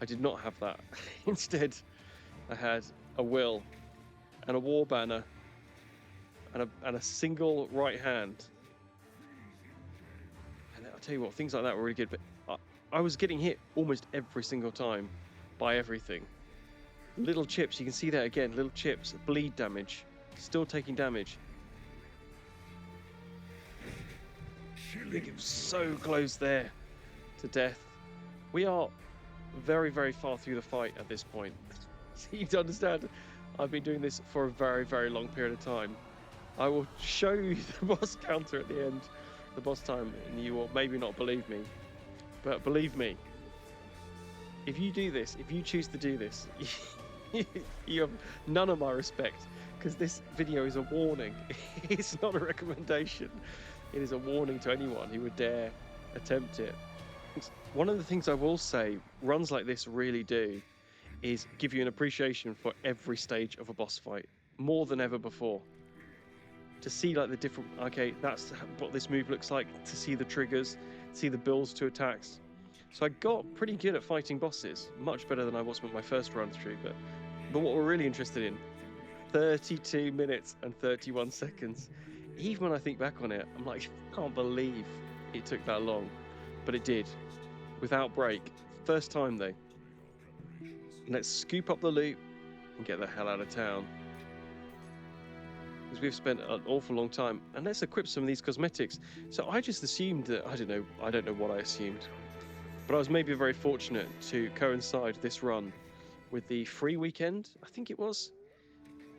I did not have that. Instead, I had a will and a war banner and a single right hand. And I'll tell you what, things like that were really good, but I was getting hit almost every single time by everything. Little chips, you can see that again, little chips, bleed damage, still taking damage. I think it was so close there to death. We are very, very far through the fight at this point. So you need to understand, I've been doing this for a very, very long period of time. I will show you the boss counter at the end, the boss time, and you will maybe not believe me. But believe me, if you do this, if you choose to do this, you have none of my respect, because this video is a warning. It's not a recommendation. It is a warning to anyone who would dare attempt it. One of the things I will say runs like this really do is give you an appreciation for every stage of a boss fight, more than ever before. To see like the different, okay, that's what this move looks like, to see the triggers, see the builds to attacks. So I got pretty good at fighting bosses, much better than I was with my first run through, but what we're really interested in, 32 minutes and 31 seconds. Even when I think back on it, I'm like, I can't believe it took that long, but it did, without break. First time though. Let's scoop up the loot and get the hell out of town. Because we've spent an awful long time, and let's equip some of these cosmetics. So I just assumed that, I don't know what I assumed, but I was maybe very fortunate to coincide this run with the free weekend, I think it was,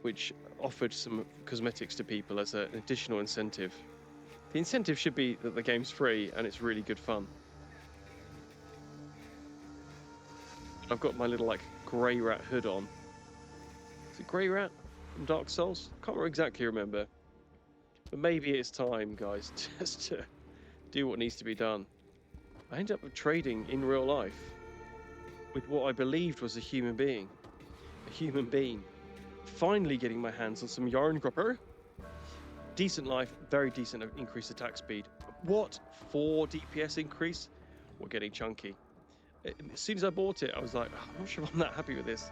which offered some cosmetics to people as an additional incentive. The incentive should be that the game's free and it's really good fun. I've got my little like grey rat hood on. Is it grey rat from Dark Souls? Can't exactly remember. But maybe it's time, guys, just to do what needs to be done. I ended up trading in real life with what I believed was a human being. A human being. Finally getting my hands on some yarn grubber. Decent life, very decent increased attack speed. What? 4 DPS increase? We're getting chunky. As soon as I bought it, I was like, I'm not sure if I'm that happy with this.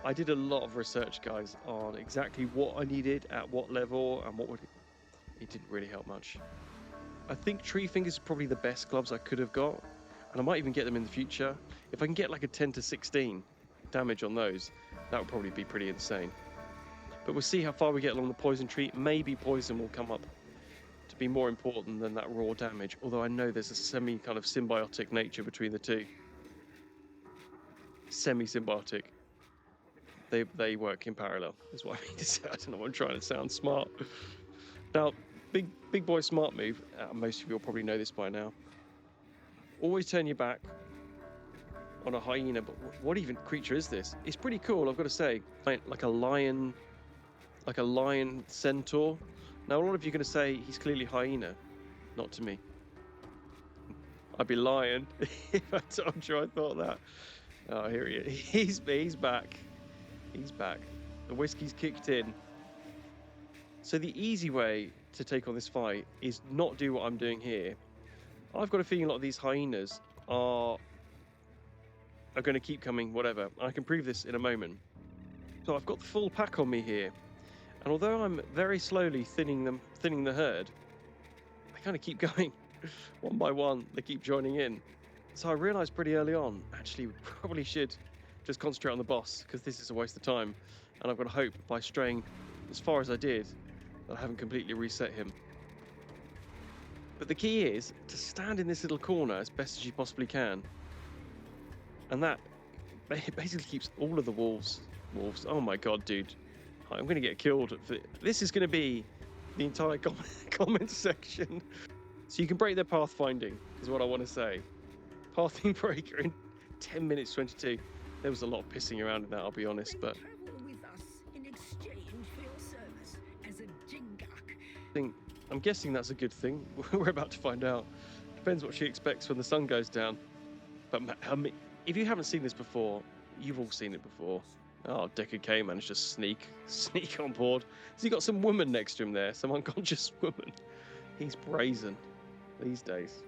I did a lot of research, guys, on exactly what I needed at what level and what would... It didn't really help much. I think Tree Fingers is probably the best gloves I could have got, and I might even get them in the future. If I can get like a 10 to 16 damage on those, that would probably be pretty insane. But we'll see how far we get along the poison tree. Maybe poison will come up to be more important than that raw damage, although I know there's a semi kind of symbiotic nature between the two. Semi-symbiotic. They work in parallel, is what I mean to say. I don't know, I'm trying to sound smart. Now, big boy smart move. Most of you will probably know this by now. Always turn your back on a hyena, but what even creature is this? It's pretty cool, I've got to say. Like a lion centaur. Now, a lot of you are going to say he's clearly hyena. Not to me. I'd be lying if I told you I thought that. Oh, here he is. He's back. He's back. The whiskey's kicked in. So the easy way to take on this fight is not do what I'm doing here. I've got a feeling a lot of these hyenas are going to keep coming, whatever. I can prove this in a moment. So I've got the full pack on me here. And although I'm very slowly thinning the herd, they kind of keep going. One by one, they keep joining in. So I realized pretty early on, actually, we probably should just concentrate on the boss, because this is a waste of time. And I've got to hope by straying as far as I did, that I haven't completely reset him. But the key is to stand in this little corner as best as you possibly can. And that basically keeps all of the wolves. Oh my god, dude. I'm going to get killed. This is going to be the entire comment section. So you can break their pathfinding, is what I want to say. Pathing breaker in 10 minutes 22. There was a lot of pissing around in that, I'll be honest, but... I'm guessing that's a good thing. We're about to find out. Depends what she expects when the sun goes down. But if you haven't seen this before, you've all seen it before. Oh, Deckard K managed to sneak on board. Has he got some woman next to him there? Some unconscious woman? He's brazen these days.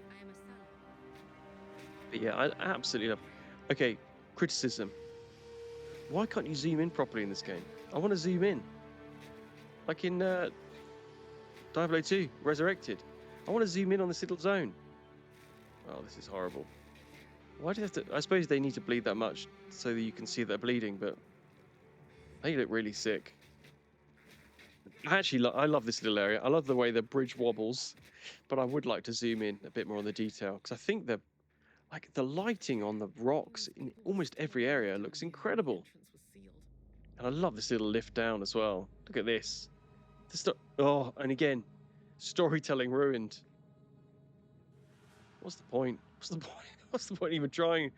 But yeah, I absolutely love... Okay, criticism. Why can't you zoom in properly in this game? I want to zoom in. Like in Diablo 2, Resurrected. I want to zoom in on this little zone. Oh, this is horrible. Why do they have to... I suppose they need to bleed that much so that you can see they're bleeding, but they look really sick. Actually, I love this little area. I love the way the bridge wobbles, but I would like to zoom in a bit more on the detail, because I think the lighting on the rocks in almost every area looks incredible. And I love this little lift down as well. Look at this. Oh, and again, storytelling ruined. What's the point? What's the point even trying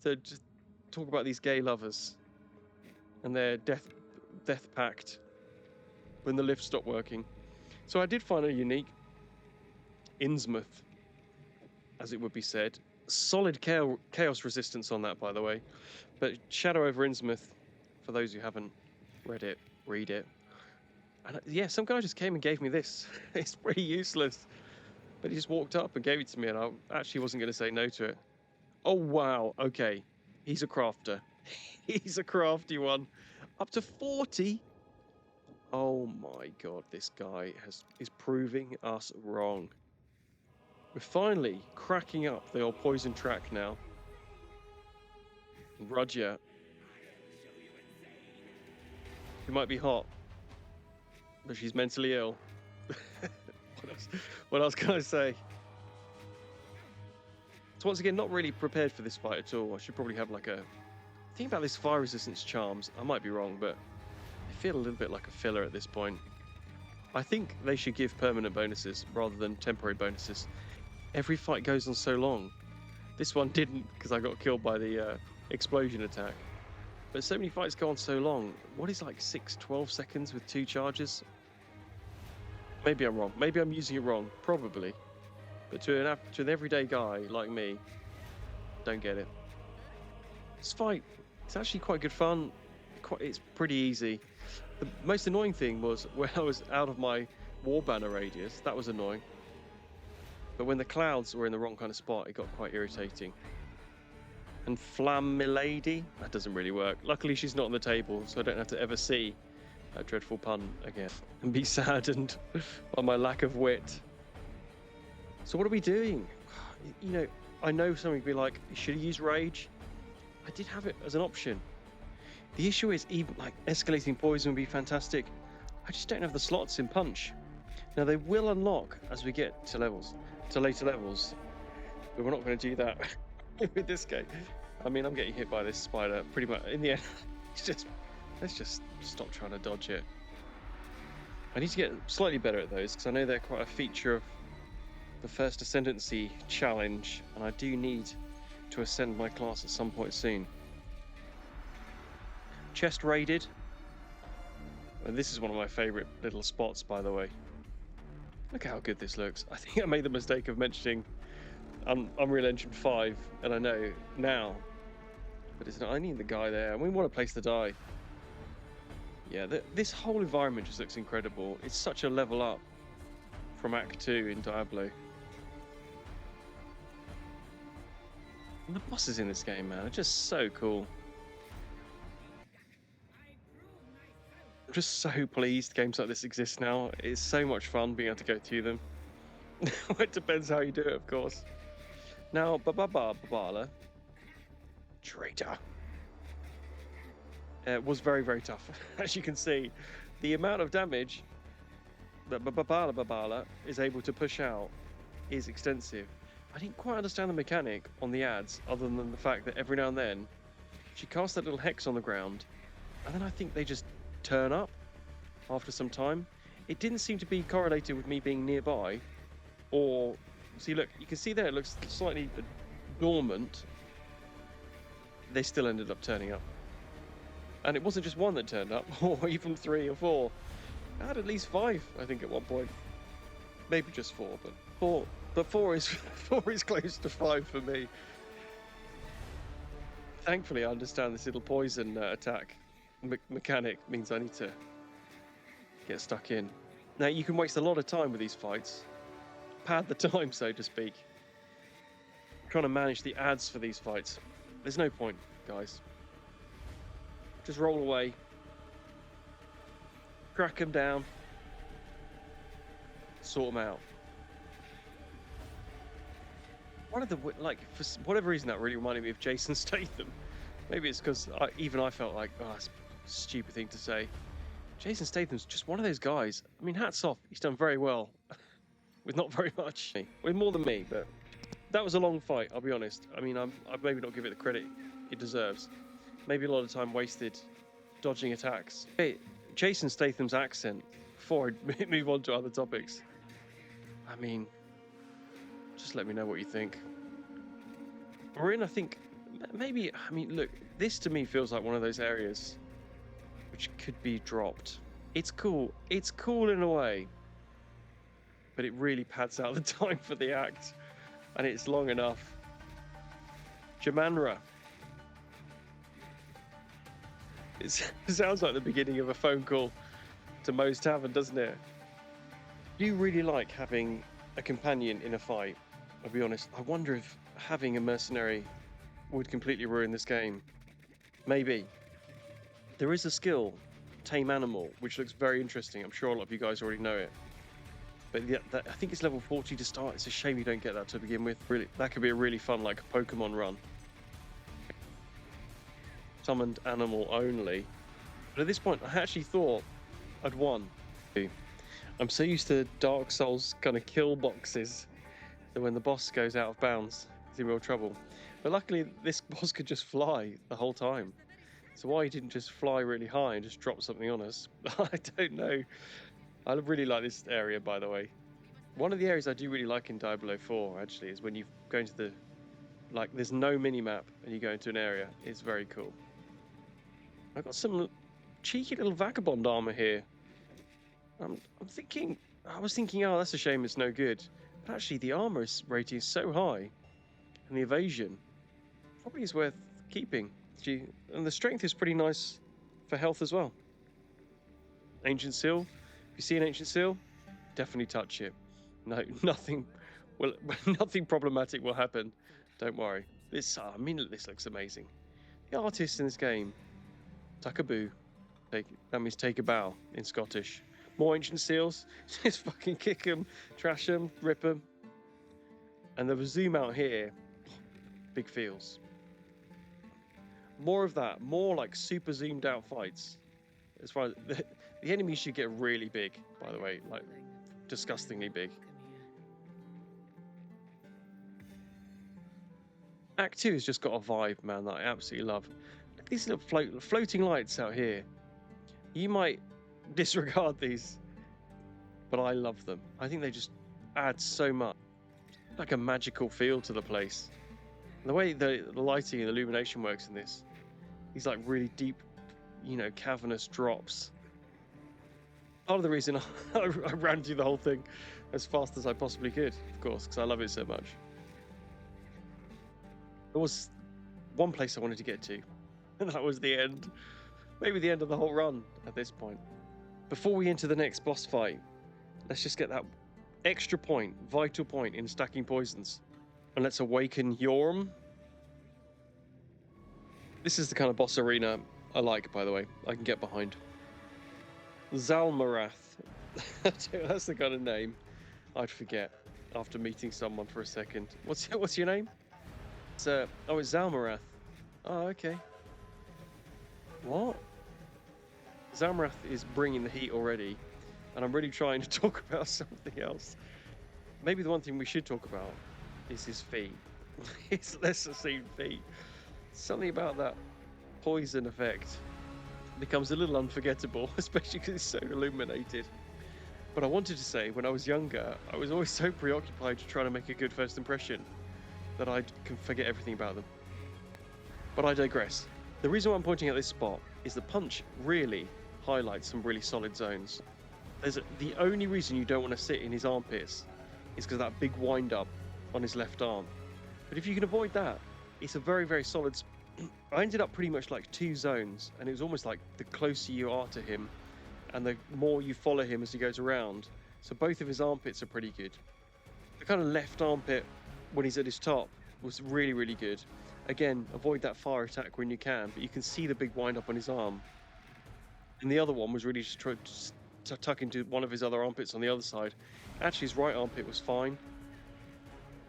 to just talk about these gay lovers and their death pact when the lift stopped working? So I did find a unique Innsmouth, as it would be said. Solid chaos resistance on that, by the way. But Shadow over Innsmouth, for those who haven't read it, read it. And yeah, some guy just came and gave me this. It's pretty useless. But he just walked up and gave it to me, and I actually wasn't going to say no to it. Oh, wow. Okay. He's a crafter. He's a crafty one. Up to 40. Oh, my God. This guy is proving us wrong. We're finally cracking up the old poison track now. Roger. She might be hot, but she's mentally ill. What else can I say? So once again, not really prepared for this fight at all. I should probably have like a... Think about this fire resistance charms. I might be wrong, but I feel a little bit like a filler at this point. I think they should give permanent bonuses rather than temporary bonuses. Every fight goes on so long. This one didn't, because I got killed by the explosion attack. But so many fights go on so long. What is like 12 seconds with 2 charges? Maybe I'm wrong. Maybe I'm using it wrong. Probably. But to an everyday guy like me, don't get it. This fight, it's actually quite good fun. It's pretty easy. The most annoying thing was when I was out of my war banner radius. That was annoying. But when the clouds were in the wrong kind of spot, it got quite irritating. And Flam Milady, that doesn't really work. Luckily, she's not on the table, so I don't have to ever see that dreadful pun again and be saddened by my lack of wit. So what are we doing? You know, I know somebody would be like, should have used rage. I did have it as an option. The issue is, even like escalating poison would be fantastic. I just don't have the slots in punch. Now they will unlock as we get to later levels, but we're not going to do that with this game. I mean, I'm getting hit by this spider pretty much. In the end, let's just stop trying to dodge it. I need to get slightly better at those because I know they're quite a feature of the first ascendancy challenge, and I do need to ascend my class at some point soon. Chest raided. And this is one of my favorite little spots, by the way. Look how good this looks. I think I made the mistake of mentioning Unreal Engine 5, and I know now, but it's not. I need the guy there, and we want a place to die. Yeah, this whole environment just looks incredible. It's such a level up from Act 2 in Diablo. And the bosses in this game, man, are just so cool. I'm just so pleased games like this exist now. It's so much fun being able to go through them. It depends how you do it, of course. Now, Babala, traitor, was very, very tough. As you can see, the amount of damage that Babala is able to push out is extensive. I didn't quite understand the mechanic on the ads, other than the fact that every now and then she casts that little hex on the ground, and then I think they just turn up after some time. It didn't seem to be correlated with me being nearby, or see, look, you can see there it looks slightly dormant. They still ended up turning up, and it wasn't just one that turned up, or even 3 or 4. I had at least 5, I think, at one point. Maybe just 4, but 4 is 4 is close to 5 for me. Thankfully, I understand this little poison attack mechanic means I need to get stuck in. Now, you can waste a lot of time with these fights. Pad the time, so to speak. I'm trying to manage the ads for these fights. There's no point, guys. Just roll away. Crack them down. Sort them out. One of the, like, for whatever reason, that really reminded me of Jason Statham. Maybe it's because even I felt like, oh, that's a stupid thing to say. Jason Statham's just one of those guys. I mean, hats off. He's done very well with not very much. With more than me, but that was a long fight, I'll be honest. I mean, I'd maybe not give it the credit it deserves. Maybe a lot of time wasted dodging attacks. Hey, Jason Statham's accent, before I move on to other topics. I mean, just let me know what you think. We're in, I think, maybe, I mean, look, this to me feels like one of those areas which could be dropped. It's cool. It's cool in a way, but it really pads out the time for the act, and it's long enough. Jamanra. It sounds like the beginning of a phone call to Moe's Tavern, doesn't it? Do you really like having a companion in a fight? I'll be honest, I wonder if having a mercenary would completely ruin this game. Maybe. There is a skill, Tame Animal, which looks very interesting. I'm sure a lot of you guys already know it. But I think it's level 40 to start. It's a shame you don't get that to begin with. Really, that could be a really fun, like, Pokemon run. Summoned animal only. But at this point, I actually thought I'd won. I'm so used to Dark Souls kind of kill boxes that when the boss goes out of bounds, he's in real trouble. But luckily, this boss could just fly the whole time. So why he didn't just fly really high and just drop something on us, I don't know. I really like this area, by the way. One of the areas I do really like in Diablo 4, actually, is when you go into Like there's no mini map and you go into an area. It's very cool. I've got some cheeky little vagabond armor here. I'm thinking, I was thinking, oh, that's a shame it's no good. But actually the armor rating is so high and the evasion probably is worth keeping. And the strength is pretty nice for health as well. Ancient Seal. If you see an Ancient Seal, definitely touch it. No, nothing nothing problematic will happen. Don't worry. This looks amazing. The artist in this game, Takaboo, that means take a bow in Scottish. More Ancient Seals, just fucking kick them, trash them, rip them. And the zoom out here, big feels. More of that, more like super zoomed out fights. As far as the enemies should get really big, by the way, like disgustingly big. Act 2 has just got a vibe, man, that I absolutely love. Look at these little floating lights out here. You might disregard these, but I love them. I think they just add so much, like a magical feel to the place. The way the lighting and illumination works in this, these like really deep, cavernous drops. Part of the reason I ran through the whole thing as fast as I possibly could, of course, because I love it so much. There was one place I wanted to get to, and that was the end. Maybe the end of the whole run at this point. Before we enter the next boss fight, let's just get that extra point, vital point in stacking poisons. And let's awaken Yorm. This is the kind of boss arena I like, by the way. I can get behind. Zalmarath. That's the kind of name I'd forget after meeting someone for a second. What's your name? It's Zalmarath. Oh, okay. What? Zalmarath is bringing the heat already, and I'm really trying to talk about something else. Maybe the one thing we should talk about is his feet. His lesser seen feet. Something about that poison effect becomes a little unforgettable, especially because it's so illuminated. But I wanted to say, when I was younger, I was always so preoccupied trying to make a good first impression that I can forget everything about them. But I digress. The reason why I'm pointing out this spot is the punch really highlights some really solid zones. The only reason you don't want to sit in his armpits is because of that big wind up on his left arm. But if you can avoid that, it's a very, very solid. I ended up pretty much like 2 zones, and it was almost like the closer you are to him and the more you follow him as he goes around. So both of his armpits are pretty good. The kind of left armpit when he's at his top was really, really good. Again, avoid that fire attack when you can, but you can see the big wind up on his arm. And the other one was really just trying to tuck into one of his other armpits on the other side. Actually, his right armpit was fine,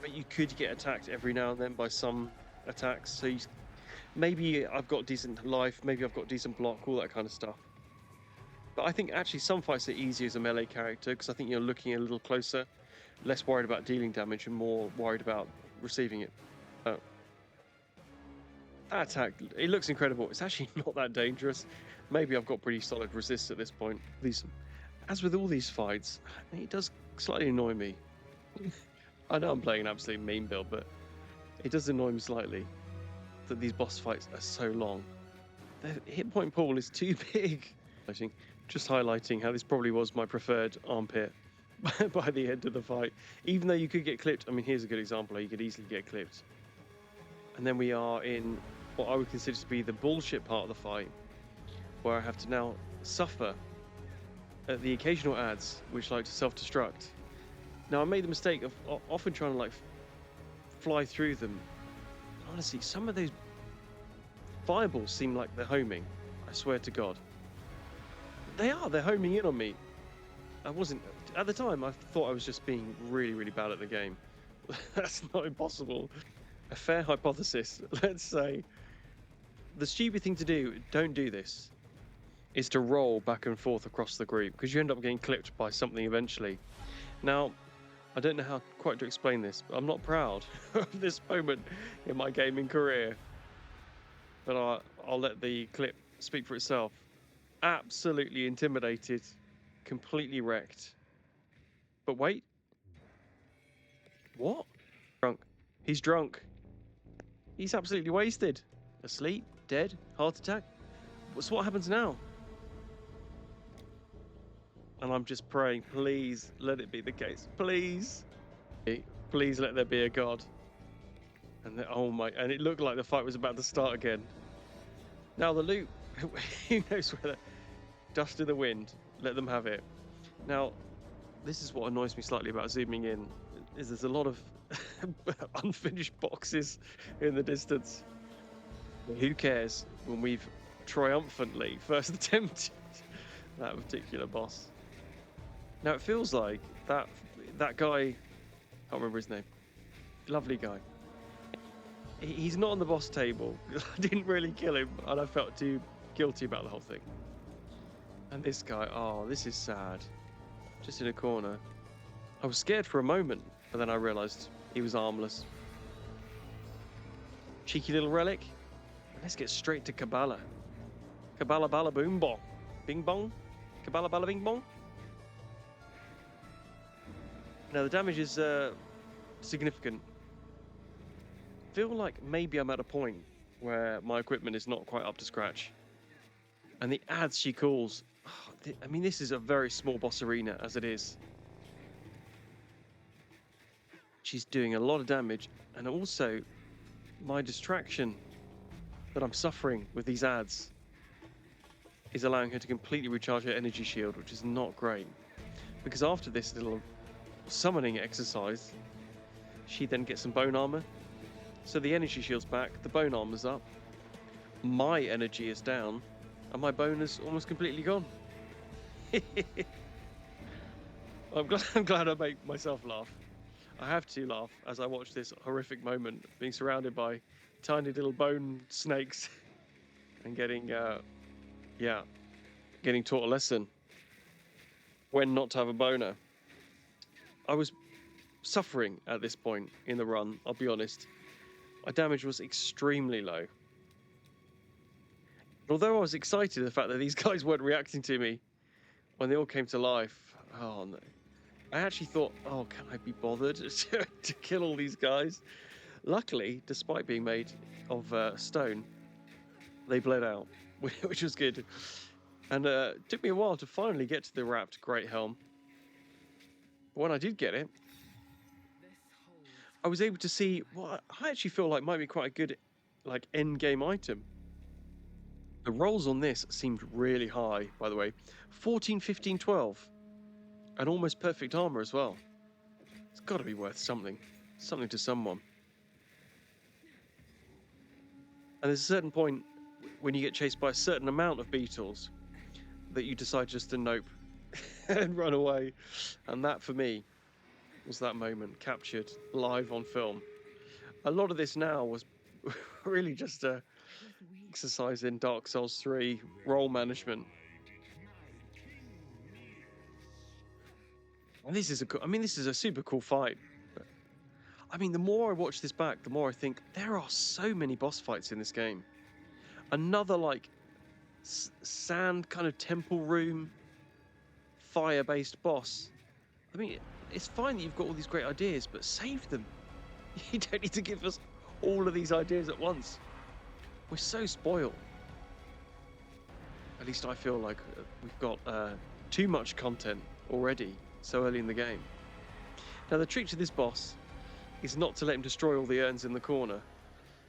but you could get attacked every now and then by some attacks. So maybe I've got decent life, maybe I've got decent block, all that kind of stuff. But I think actually some fights are easier as a melee character because I think you're looking a little closer, less worried about dealing damage and more worried about receiving it. That attack, it looks incredible. It's actually not that dangerous. Maybe I've got pretty solid resist at this point. As with all these fights, it does slightly annoy me. I know I'm playing an absolute meme build, but it does annoy me slightly that these boss fights are so long. The hit point pool is too big. Just highlighting how this probably was my preferred armpit by the end of the fight. Even though you could get clipped, I mean, here's a good example how you could easily get clipped. And then we are in what I would consider to be the bullshit part of the fight, where I have to now suffer at the occasional ads which like to self-destruct. Now I made the mistake of often trying to like fly through them. Honestly, some of those fireballs seem like they're homing. I swear to God. They're homing in on me. At the time I thought I was just being really, really bad at the game. That's not impossible. A fair hypothesis, let's say. The stupid thing to do, don't do this, is to roll back and forth across the group because you end up getting clipped by something eventually. Now, I don't know how quite to explain this, but I'm not proud of this moment in my gaming career. But I'll let the clip speak for itself. Absolutely intimidated, completely wrecked. But wait. What? Drunk. He's drunk. He's absolutely wasted. Asleep, dead, heart attack. So what happens now? And I'm just praying, please let it be the case. Please. Please let there be a god. And oh my, and it looked like the fight was about to start again. Now the loot, who knows whether, dust in the wind, let them have it. Now, this is what annoys me slightly about zooming in, is there's a lot of unfinished boxes in the distance. Who cares when we've triumphantly first attempted that particular boss? Now it feels like that guy, I can't remember his name, lovely guy. He's not on the boss table. I didn't really kill him, and I felt too guilty about the whole thing. And this guy, oh, this is sad. Just in a corner. I was scared for a moment, but then I realized he was armless. Cheeky little relic. Let's get straight to Kabbalah. Kabbalah bala boom bong. Bing bong. Kabbalah bala bing bong. Now the damage is significant. I feel like maybe I'm at a point where my equipment is not quite up to scratch. And the ads she calls, I mean, this is a very small boss arena as it is. She's doing a lot of damage, and also my distraction that I'm suffering with these ads is allowing her to completely recharge her energy shield, which is not great. Because after this little summoning exercise, she then gets some bone armor. So the energy shield's back, the bone armor's up, my energy is down, and my bone is almost completely gone. I'm glad I make myself laugh. I have to laugh as I watch this horrific moment, being surrounded by tiny little bone snakes and getting taught a lesson when not to have a boner. I was suffering at this point in the run, I'll be honest. My damage was extremely low. Although I was excited at the fact that these guys weren't reacting to me when they all came to life, oh no. I actually thought, oh, can I be bothered to kill all these guys? Luckily, despite being made of stone, they bled out, which was good. And it took me a while to finally get to the wrapped Great Helm. But when I did get it, I was able to see what I actually feel like might be quite a good end game item. The rolls on this seemed really high, by the way. 14, 15, 12. And almost perfect armor as well. It's got to be worth something to someone. And there's a certain point when you get chased by a certain amount of beetles that you decide just to nope and run away. And that, for me, was that moment captured live on film. A lot of this now was really just a exercise in Dark Souls 3 role management. And this is a super cool fight. But, I mean, the more I watch this back, the more I think there are so many boss fights in this game. Another sand kind of temple room, fire-based boss. I mean, it's fine that you've got all these great ideas, but save them. You don't need to give us all of these ideas at once. We're so spoiled. At least I feel like we've got too much content already so early in the game. Now the trick to this boss is not to let him destroy all the urns in the corner.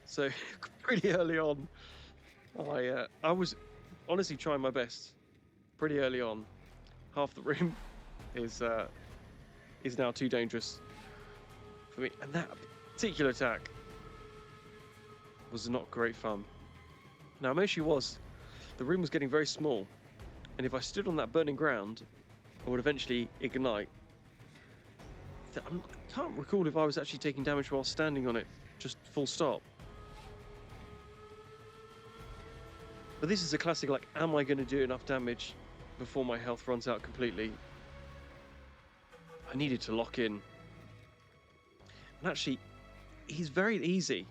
So pretty early on, I was honestly trying my best. Pretty early on, half the room is now too dangerous for me, and that particular attack was not great fun. Now my issue was the room was getting very small, and if I stood on that burning ground, I would eventually ignite. I can't recall if I was actually taking damage while standing on it, just full stop. But this is a classic, am I going to do enough damage before my health runs out completely? I needed to lock in. And actually, he's very easy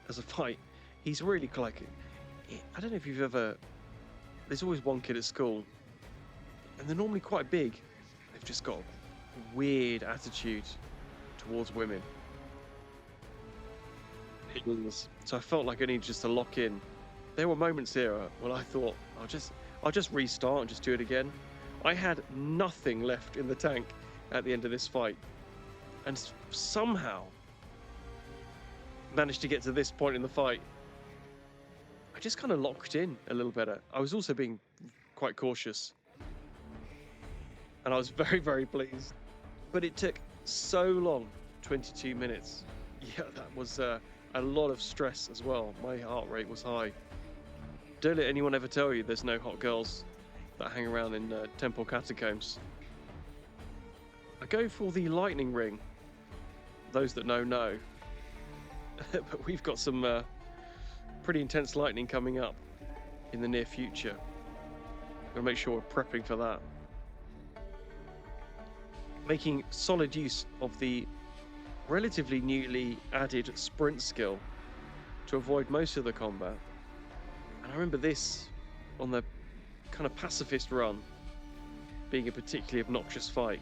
as a fight. He's really I don't know if you've ever... There's always one kid at school, and they're normally quite big. They've just got a weird attitude towards women. So I felt like I needed just to lock in. There were moments here when I thought I'll just restart and just do it again. I had nothing left in the tank at the end of this fight, and somehow managed to get to this point in the fight. I just kind of locked in a little better. I was also being quite cautious, and I was very, very pleased. But it took so long, 22 minutes. Yeah, that was a lot of stress as well. My heart rate was high. Don't let anyone ever tell you there's no hot girls that hang around in temple catacombs. I go for the lightning ring. Those that know. But we've got some pretty intense lightning coming up in the near future. We'll make sure we're prepping for that. Making solid use of the relatively newly added sprint skill to avoid most of the combat. And I remember this on the kind of pacifist run being a particularly obnoxious fight,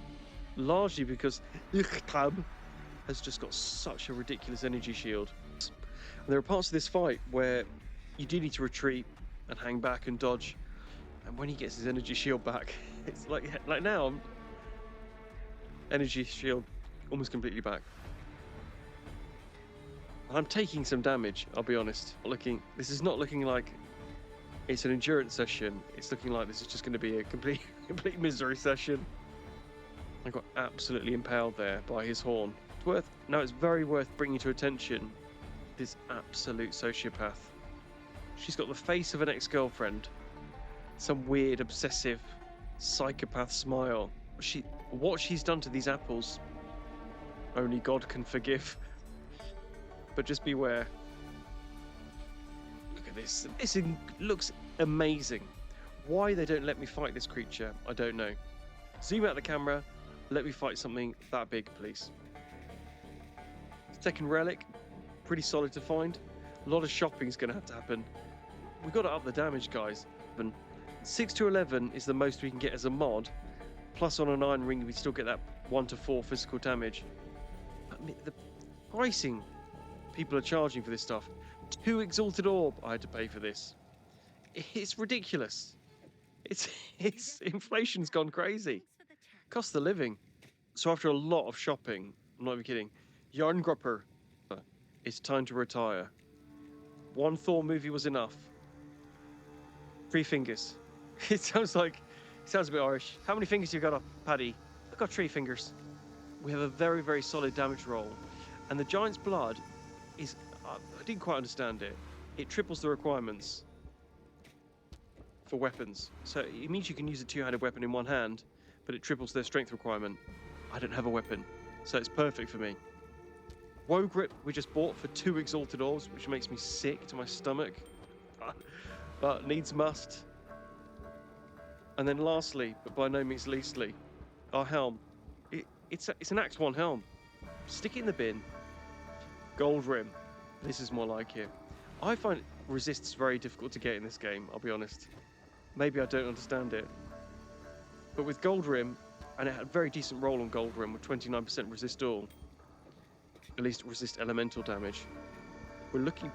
largely because Tab has just got such a ridiculous energy shield. And there are parts of this fight where you do need to retreat and hang back and dodge, and when he gets his energy shield back, it's like now energy shield almost completely back. I'm taking some damage, I'll be honest. This is not looking like it's an endurance session. It's looking like this is just going to be a complete misery session. I got absolutely impaled there by his horn. It's very worth bringing to attention this absolute sociopath. She's got the face of an ex-girlfriend, some weird obsessive psychopath smile. What she's done to these apples, only God can forgive. But just beware. Look at this. This looks amazing. Why they don't let me fight this creature, I don't know. Zoom out the camera. Let me fight something that big, please. Second relic, pretty solid to find. A lot of shopping is going to have to happen. We've got to up the damage, guys. 6 to 11 is the most we can get as a mod. Plus on an iron ring, we still get that 1 to 4 physical damage. The pricing people are charging for this stuff. 2 exalted orb I had to pay for this. It's ridiculous. It's inflation's gone crazy. Cost of living. So after a lot of shopping, I'm not even kidding, Yarngrupper, it's time to retire. 1 Thor movie was enough. 3 fingers. It sounds a bit Irish. How many fingers you got up, Paddy? I've got 3 fingers. We have a very, very solid damage roll. And the Giant's Blood is, I didn't quite understand it. It triples the requirements for weapons. So it means you can use a 2-handed weapon in one hand, but it triples their strength requirement. I don't have a weapon, so it's perfect for me. Woe Grip we just bought for 2 exalted orbs, which makes me sick to my stomach. But needs must. And then lastly, but by no means leastly, our helm. It's an Act 1 helm. Stick it in the bin. Gold rim. This is more like it. I find resists very difficult to get in this game, I'll be honest. Maybe I don't understand it. But with gold rim, and it had a very decent roll on gold rim with 29% resist all, at least resist elemental damage, we're looking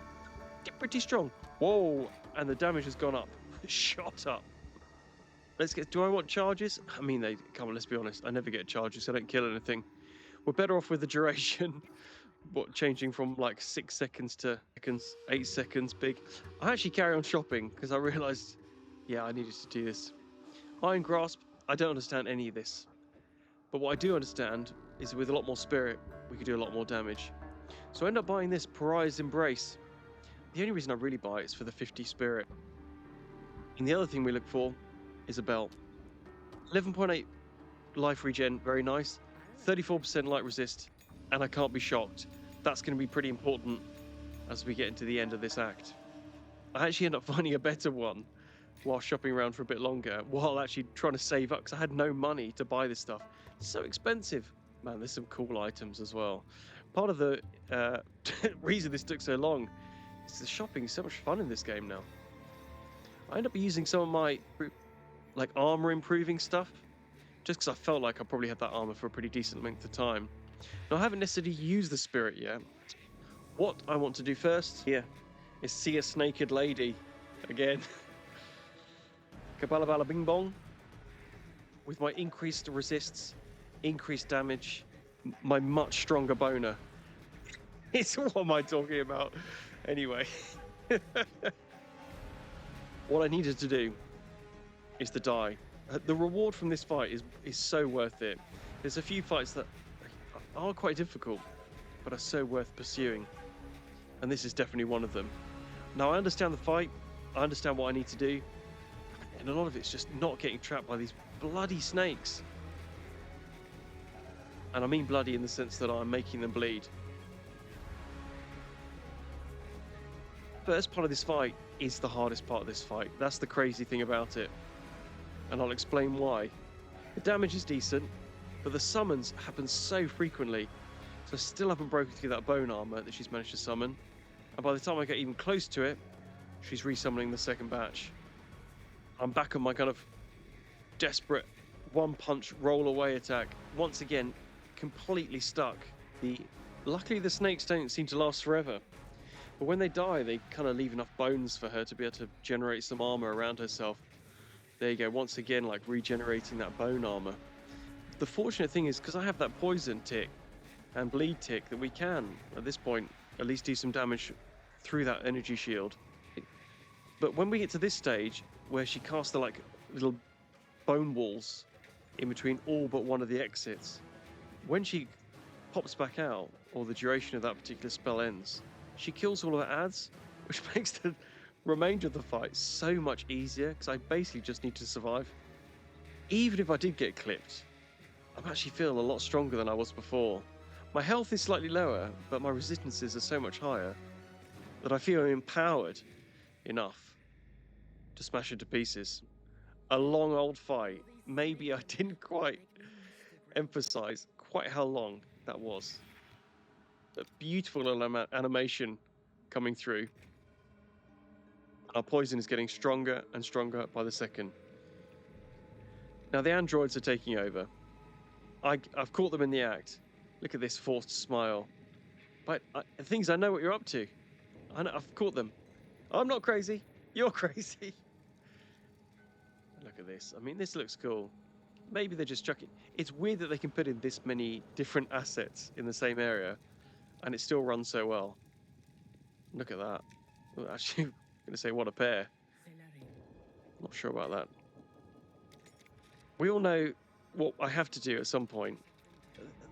pretty strong. Whoa, and the damage has gone up. Shot up. Do I want charges? I mean, come on, let's be honest. I never get charges, so I don't kill anything. We're better off with the duration. Changing from like 6 seconds to 8 seconds big. I actually carry on shopping because I realized, yeah, I needed to do this. Iron Grasp, I don't understand any of this. But what I do understand is with a lot more spirit, we could do a lot more damage. So I end up buying this Pariah's Embrace. The only reason I really buy it is for the 50 spirit. And the other thing we look for is a belt. 11.8 life regen, very nice. 34% light resist, and I can't be shocked. That's going to be pretty important as we get into the end of this act. I actually end up finding a better one while shopping around for a bit longer, while actually trying to save up, because I had no money to buy this stuff. It's so expensive. Man, there's some cool items as well. Part of the reason this took so long is the shopping is so much fun in this game now. I end up using some of my like armor improving stuff, just because I felt like I probably had that armor for a pretty decent length of time. Now, I haven't necessarily used the spirit yet. What I want to do first here is see a naked lady again. Kabala bala bing bong. With my increased resists, increased damage, my much stronger boner. It's what am I talking about? Anyway. What I needed to do is to die. The reward from this fight is so worth it. There's a few fights that are quite difficult, but are so worth pursuing. And this is definitely one of them. Now, I understand the fight. I understand what I need to do. And a lot of it's just not getting trapped by these bloody snakes. And I mean bloody in the sense that I'm making them bleed. First part of this fight is the hardest part of this fight. That's the crazy thing about it. And I'll explain why. The damage is decent, but the summons happen so frequently. So I still haven't broken through that bone armor that she's managed to summon. And by the time I get even close to it, she's resummoning the second batch. I'm back on my kind of desperate one-punch roll-away attack. Once again, completely stuck. Luckily, the snakes don't seem to last forever. But when they die, they kind of leave enough bones for her to be able to generate some armor around herself. There you go, once again, like regenerating that bone armor. The fortunate thing is, because I have that poison tick and bleed tick, that we can, at this point, at least do some damage through that energy shield. But when we get to this stage, where she casts the like little bone walls in between all but one of the exits, when she pops back out, or the duration of that particular spell ends, she kills all of her ads, which makes the remainder of the fight so much easier, because I basically just need to survive. Even if I did get clipped, I'm actually feeling a lot stronger than I was before. My health is slightly lower, but my resistances are so much higher that I feel empowered enough to smash into pieces. A long old fight. Maybe I didn't quite emphasize quite how long that was. A beautiful animation coming through. Our poison is getting stronger and stronger by the second. Now the androids are taking over. I've caught them in the act. Look at this forced smile. But the things I know what you're up to. I've caught them. I'm not crazy. You're crazy. Look at this. I mean, this looks cool. Maybe they're just chucking. It's weird that they can put in this many different assets in the same area, and it still runs so well. Look at that. Well, actually, I'm going to say what a pair. Not sure about that. We all know what I have to do at some point.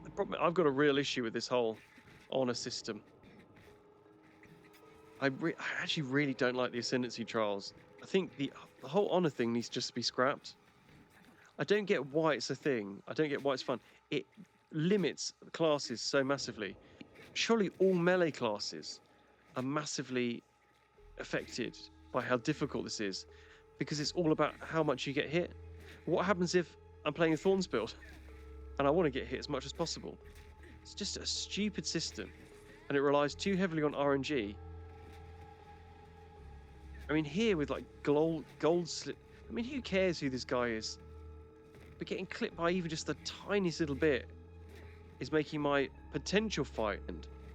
The problem, I've got a real issue with this whole honor system. I actually really don't like the Ascendancy trials. I think the whole honor thing needs just to be scrapped. I don't get why it's a thing. I don't get why it's fun. It limits classes so massively. Surely all melee classes are massively affected by how difficult this is, because it's all about how much you get hit. What happens if I'm playing a Thorns build and I want to get hit as much as possible? It's just a stupid system, and it relies too heavily on RNG. I mean, here with like gold slip, I mean, who cares who this guy is? But getting clipped by even just the tiniest little bit is making my potential fight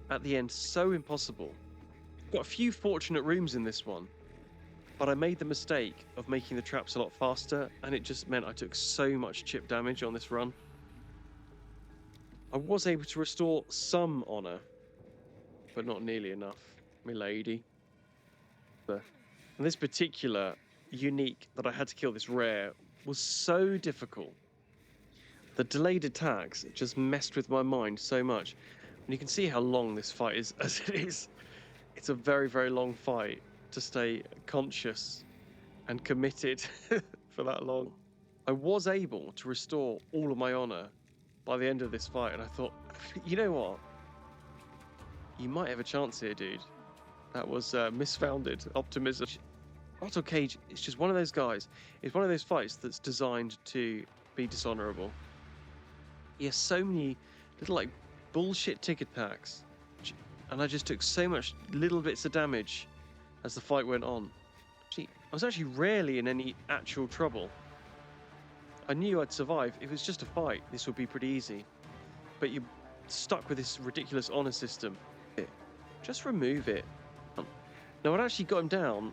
at the end so impossible. Got a few fortunate rooms in this one, but I made the mistake of making the traps a lot faster, and it just meant I took so much chip damage on this run. I was able to restore some honor, but not nearly enough, milady. And this particular unique that I had to kill, this rare, was so difficult. The delayed attacks just messed with my mind so much. And you can see how long this fight is as it is. It's a very, very long fight to stay conscious and committed for that long. I was able to restore all of my honor by the end of this fight, and I thought, you know what? You might have a chance here, dude. That was misfounded optimism. Otto Cage is just one of those guys. It's one of those fights that's designed to be dishonorable. He has so many little like bullshit tick attacks, and I just took so much little bits of damage as the fight went on. I was actually rarely in any actual trouble. I knew I'd survive. If it was just a fight, this would be pretty easy. But you're stuck with this ridiculous honor system. Just remove it. Now, I'd actually got him down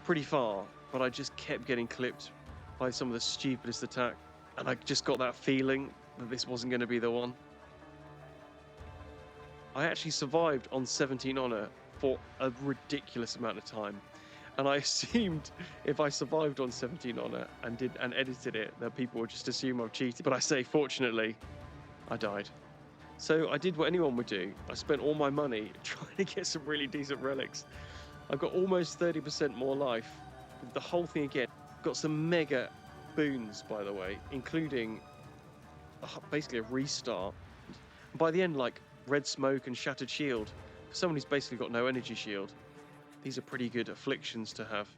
pretty far, but I just kept getting clipped by some of the stupidest attack. And I just got that feeling that this wasn't going to be the one. I actually survived on 17 honor for a ridiculous amount of time. And I assumed if I survived on 17 honor and edited it, that people would just assume I've cheated. But I say, fortunately, I died. So I did what anyone would do. I spent all my money trying to get some really decent relics. I've got almost 30% more life. The whole thing again. Got some mega boons, by the way, including basically a restart. And by the end, like red smoke and shattered shield. For someone who's basically got no energy shield, these are pretty good afflictions to have.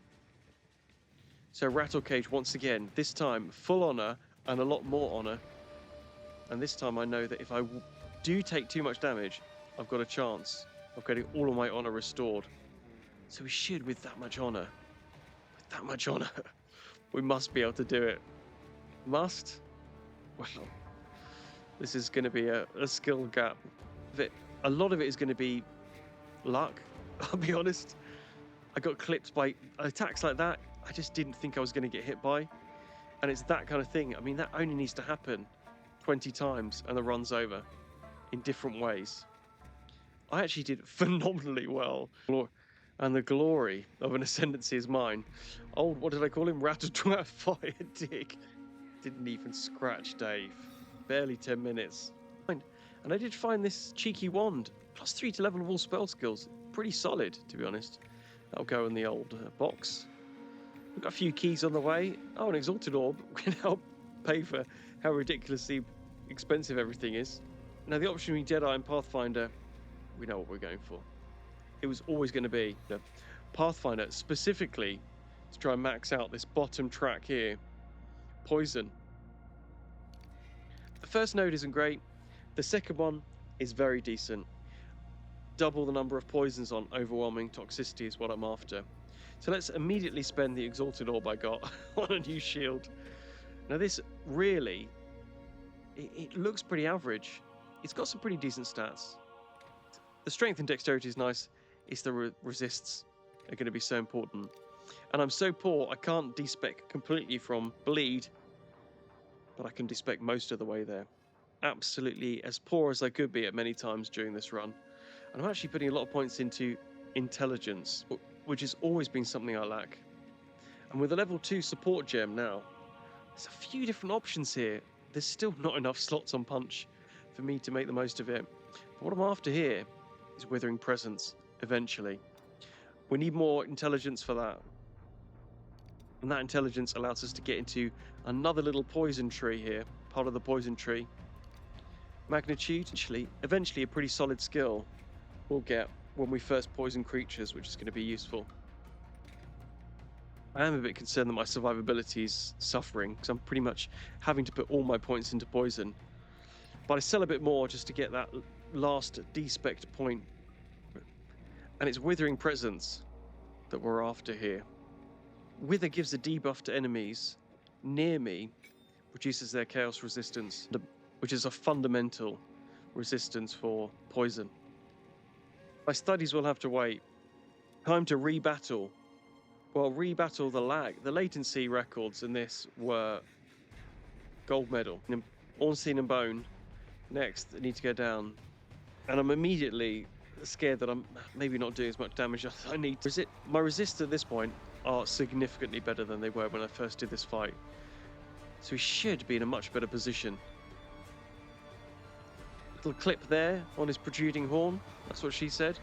So Rattle Cage once again, this time full honor and a lot more honor. And this time I know that if I do take too much damage, I've got a chance of getting all of my honor restored. So we should, with that much honor, we must be able to do it. Must? Well, this is going to be a skill gap. A lot of it is going to be luck, I'll be honest. I got clipped by attacks like that I just didn't think I was going to get hit by. And it's that kind of thing. I mean, that only needs to happen 20 times and the run's over in different ways. I actually did phenomenally well. And the glory of an ascendancy is mine. Old, what did I call him? Ratatouille Fire Dig. Didn't even scratch Dave. Barely 10 minutes. And I did find this cheeky wand. +3 to level of all spell skills. Pretty solid, to be honest. That'll go in the old box. We've got a few keys on the way. Oh, an Exalted Orb can help pay for how ridiculously expensive everything is. Now, the option between Jedi and Pathfinder, we know what we're going for. It was always going to be the Pathfinder, specifically to try and max out this bottom track here. Poison. The first node isn't great. The second one is very decent. Double the number of poisons on overwhelming toxicity is what I'm after. So let's immediately spend the Exalted Orb I got on a new shield. Now this really, it looks pretty average. It's got some pretty decent stats. The strength and dexterity is nice. It's the resists are going to be so important. And I'm so poor, I can't despec completely from bleed, but I can despec most of the way there. Absolutely as poor as I could be at many times during this run. And I'm actually putting a lot of points into intelligence, which has always been something I lack. And with a level 2 support gem now, there's a few different options here. There's still not enough slots on punch for me to make the most of it. But what I'm after here is Withering Presence, eventually. We need more intelligence for that. And that intelligence allows us to get into another little poison tree here, part of the poison tree. Magnitude, eventually a pretty solid skill we'll get when we first poison creatures, which is going to be useful. I am a bit concerned that my survivability is suffering, because I'm pretty much having to put all my points into poison. But I sell a bit more just to get that last despect point. And it's Withering Presence that we're after here. Wither gives a debuff to enemies near me, reduces their chaos resistance, which is a fundamental resistance for poison. My studies will have to wait. Time to rebattle. Well, rebattle the lag. The latency records in this were gold medal. Ornstein and Bone. Next, I need to go down. And I'm immediately scared that I'm maybe not doing as much damage as I need to. My resists at this point are significantly better than they were when I first did this fight. So we should be in a much better position. Little clip there on his protruding horn. That's what she said.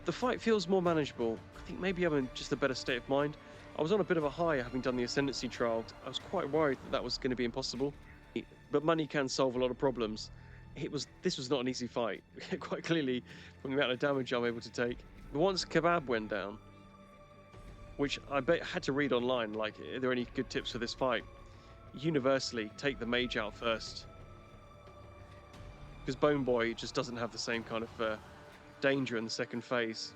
The fight feels more manageable. I think maybe I'm in just a better state of mind. I was on a bit of a high having done the Ascendancy trial. I was quite worried that was going to be impossible. But money can solve a lot of problems. This was not an easy fight. Quite clearly, from the amount of damage I'm able to take. Once Kebab went down, which I had to read online, like, are there any good tips for this fight? Universally, take the mage out first. Because Bone Boy just doesn't have the same kind of danger in the second phase.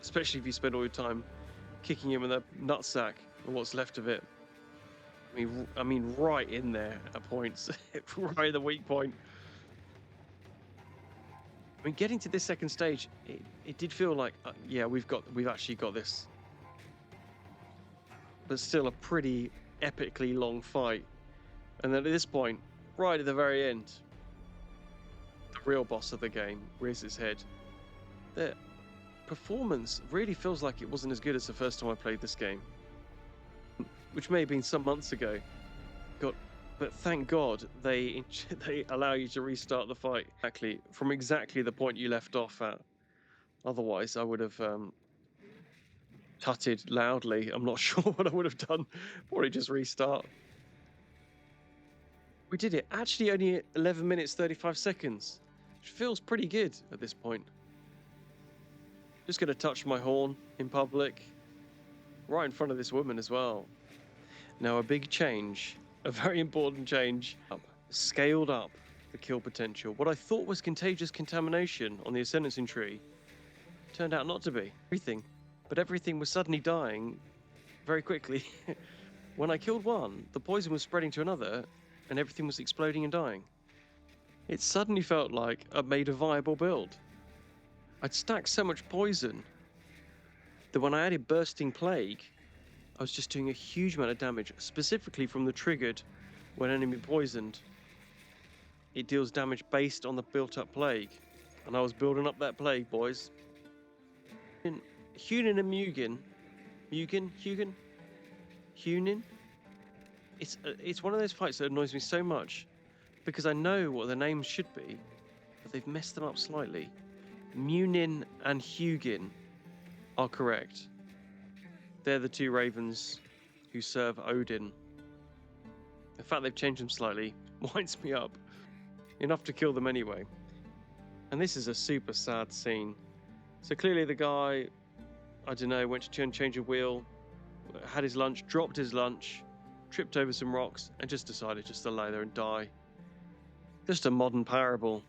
Especially if you spend all your time kicking him in the nutsack, or what's left of it. I mean, right in there at points. Right at the weak point. I mean, getting to this second stage, it did feel like, yeah, we've actually got this. But still a pretty epically long fight. And then at this point, right at the very end, the real boss of the game rears its head. The performance really feels like it wasn't as good as the first time I played this game, which may have been some months ago. But thank God they allow you to restart the fight from exactly the point you left off at. Otherwise, I would have tutted loudly. I'm not sure what I would have done. Probably just restart. We did it. Actually, only 11 minutes 35 seconds, which feels pretty good at this point. Just going to touch my horn in public, right in front of this woman as well. Now, a big change, a very important change, scaled up the kill potential. What I thought was contagious contamination on the ascendancy tree turned out not to be. But everything was suddenly dying very quickly. When I killed one, the poison was spreading to another, and everything was exploding and dying. It suddenly felt like I made a viable build. I'd stacked so much poison that when I added Bursting Plague, I was just doing a huge amount of damage, specifically from the triggered when enemy poisoned. It deals damage based on the built-up plague, and I was building up that plague, boys. Hunin and Hunin. It's one of those fights that annoys me so much because I know what the names should be, but they've messed them up slightly. Munin and Hugin are correct. They're the two ravens who serve Odin. The fact they've changed them slightly winds me up. Enough to kill them anyway. And this is a super sad scene. So clearly the guy, I don't know, went to change a wheel, had his lunch, dropped his lunch, tripped over some rocks, and just decided just to lay there and die. Just a modern parable.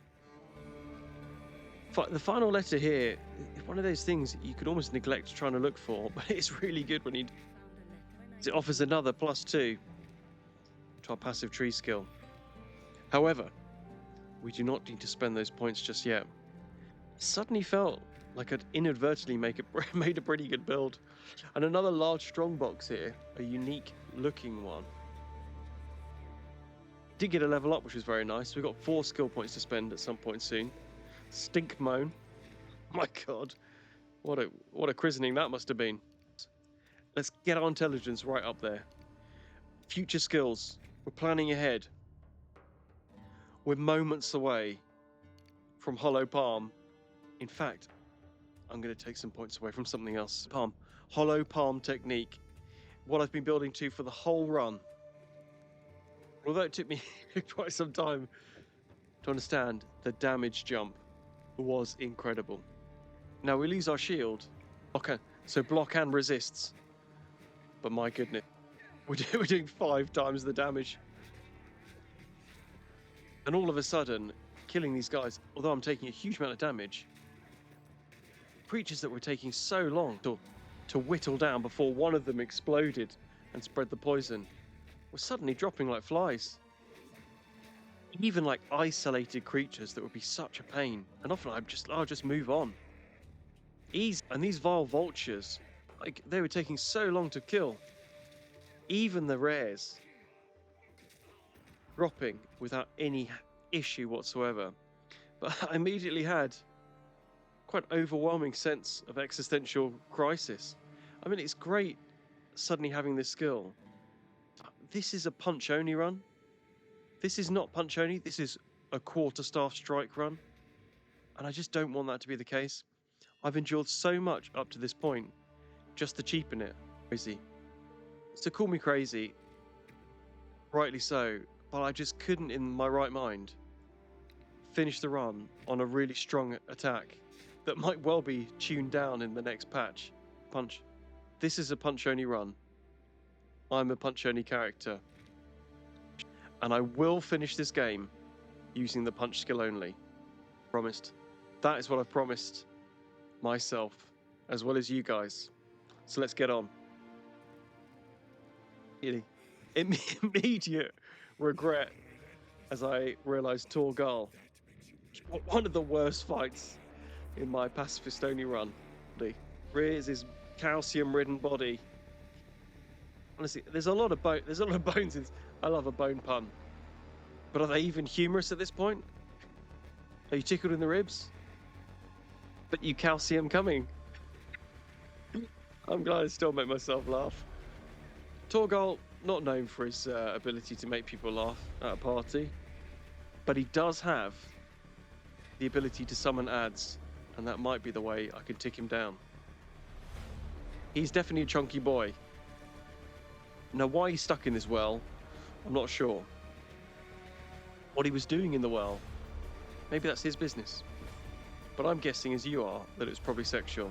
The final letter here is one of those things you could almost neglect trying to look for, but it's really good when it offers another +2 to our passive tree skill. However, we do not need to spend those points just yet. It suddenly felt like I'd inadvertently made a pretty good build. And another large strongbox here, a unique looking one. Did get a level up, which was very nice. We've got 4 skill points to spend at some point soon. Stink moan. My God, what a christening that must have been. Let's get our intelligence right up there. Future skills. We're planning ahead. We're moments away from Hollow Palm. In fact, I'm going to take some points away from something else. Hollow Palm technique. What I've been building to for the whole run. Although it took me quite some time to understand, the damage jump was incredible. Now we lose our shield. Okay, so block and resists. But my goodness, we're doing 5 times the damage. And all of a sudden, killing these guys, although I'm taking a huge amount of damage, creatures that were taking so long to whittle down before one of them exploded and spread the poison were suddenly dropping like flies. Even like isolated creatures that would be such a pain, and often I'll just move on. Easy. And these vile vultures, like they were taking so long to kill. Even the rares dropping without any issue whatsoever. But I immediately had quite an overwhelming sense of existential crisis. I mean, it's great suddenly having this skill. This is a punch only run. This is not punch only, this is a quarterstaff strike run. And I just don't want that to be the case. I've endured so much up to this point, just to cheapen it. Crazy. So call me crazy, rightly so, but I just couldn't in my right mind finish the run on a really strong attack that might well be tuned down in the next patch. Punch. This is a punch only run. I'm a punch only character. And I will finish this game using the punch skill only. Promised. That is what I've promised myself, as well as you guys. So let's get on. Immediate regret as I realised Torgal One of the worst fights in my pacifist only run. Rears his calcium-ridden body. Honestly, there's a lot of bones in. I love a bone pun, but are they even humorous at this point? Are you tickled in the ribs? But you calcium coming. I'm glad I still make myself laugh. Torgal, not known for his ability to make people laugh at a party, but he does have the ability to summon ads, and that might be the way I could tick him down. He's definitely a chunky boy. Now, why he's stuck in this well, I'm not sure. What he was doing in the well, maybe that's his business. But I'm guessing, as you are, that it was probably sexual.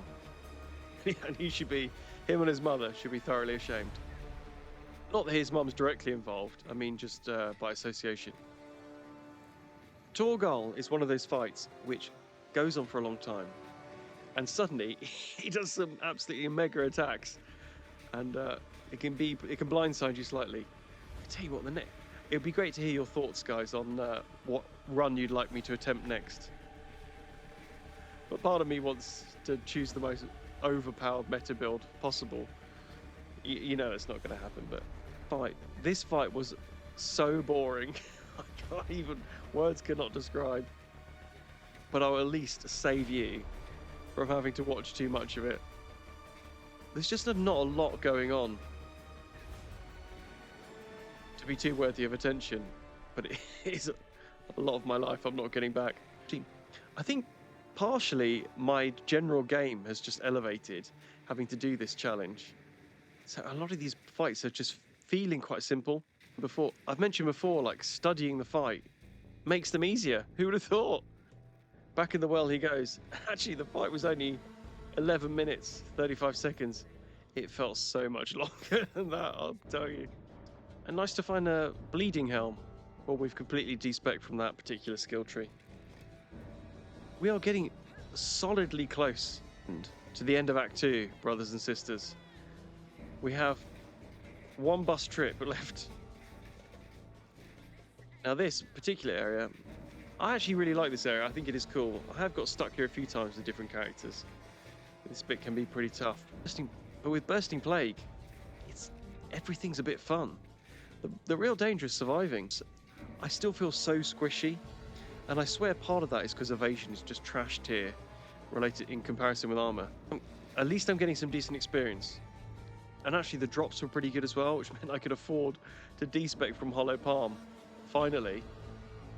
And him and his mother should be thoroughly ashamed. Not that his mum's directly involved, I mean just by association. Torgal is one of those fights which goes on for a long time. And suddenly, he does some absolutely mega attacks. And it can blindside you slightly. I tell you what, it would be great to hear your thoughts, guys, on what run you'd like me to attempt next. But part of me wants to choose the most overpowered meta build possible. You know it's not going to happen, but this fight was so boring. Words cannot describe. But I'll at least save you from having to watch too much of it. There's just not a lot going on to be too worthy of attention, but it is a lot of my life I'm not getting back. I think partially my general game has just elevated having to do this challenge. So a lot of these fights are just feeling quite simple. I've mentioned before, like studying the fight makes them easier. Who would have thought? Back in the well he goes. Actually, the fight was only 11 minutes, 35 seconds. It felt so much longer than that, I'll tell you. And nice to find a bleeding helm. Well, we've completely despec'd from that particular skill tree. We are getting solidly close to the end of Act 2, brothers and sisters. We have one bus trip left. Now this particular area, I actually really like this area. I think it is cool. I have got stuck here a few times with different characters. This bit can be pretty tough. But with Bursting Plague, everything's a bit fun. The real danger is surviving. I still feel so squishy, and I swear part of that is because evasion is just trashed here, related in comparison with armor. At least I'm getting some decent experience. And actually the drops were pretty good as well, which meant I could afford to despec from Hollow Palm, finally,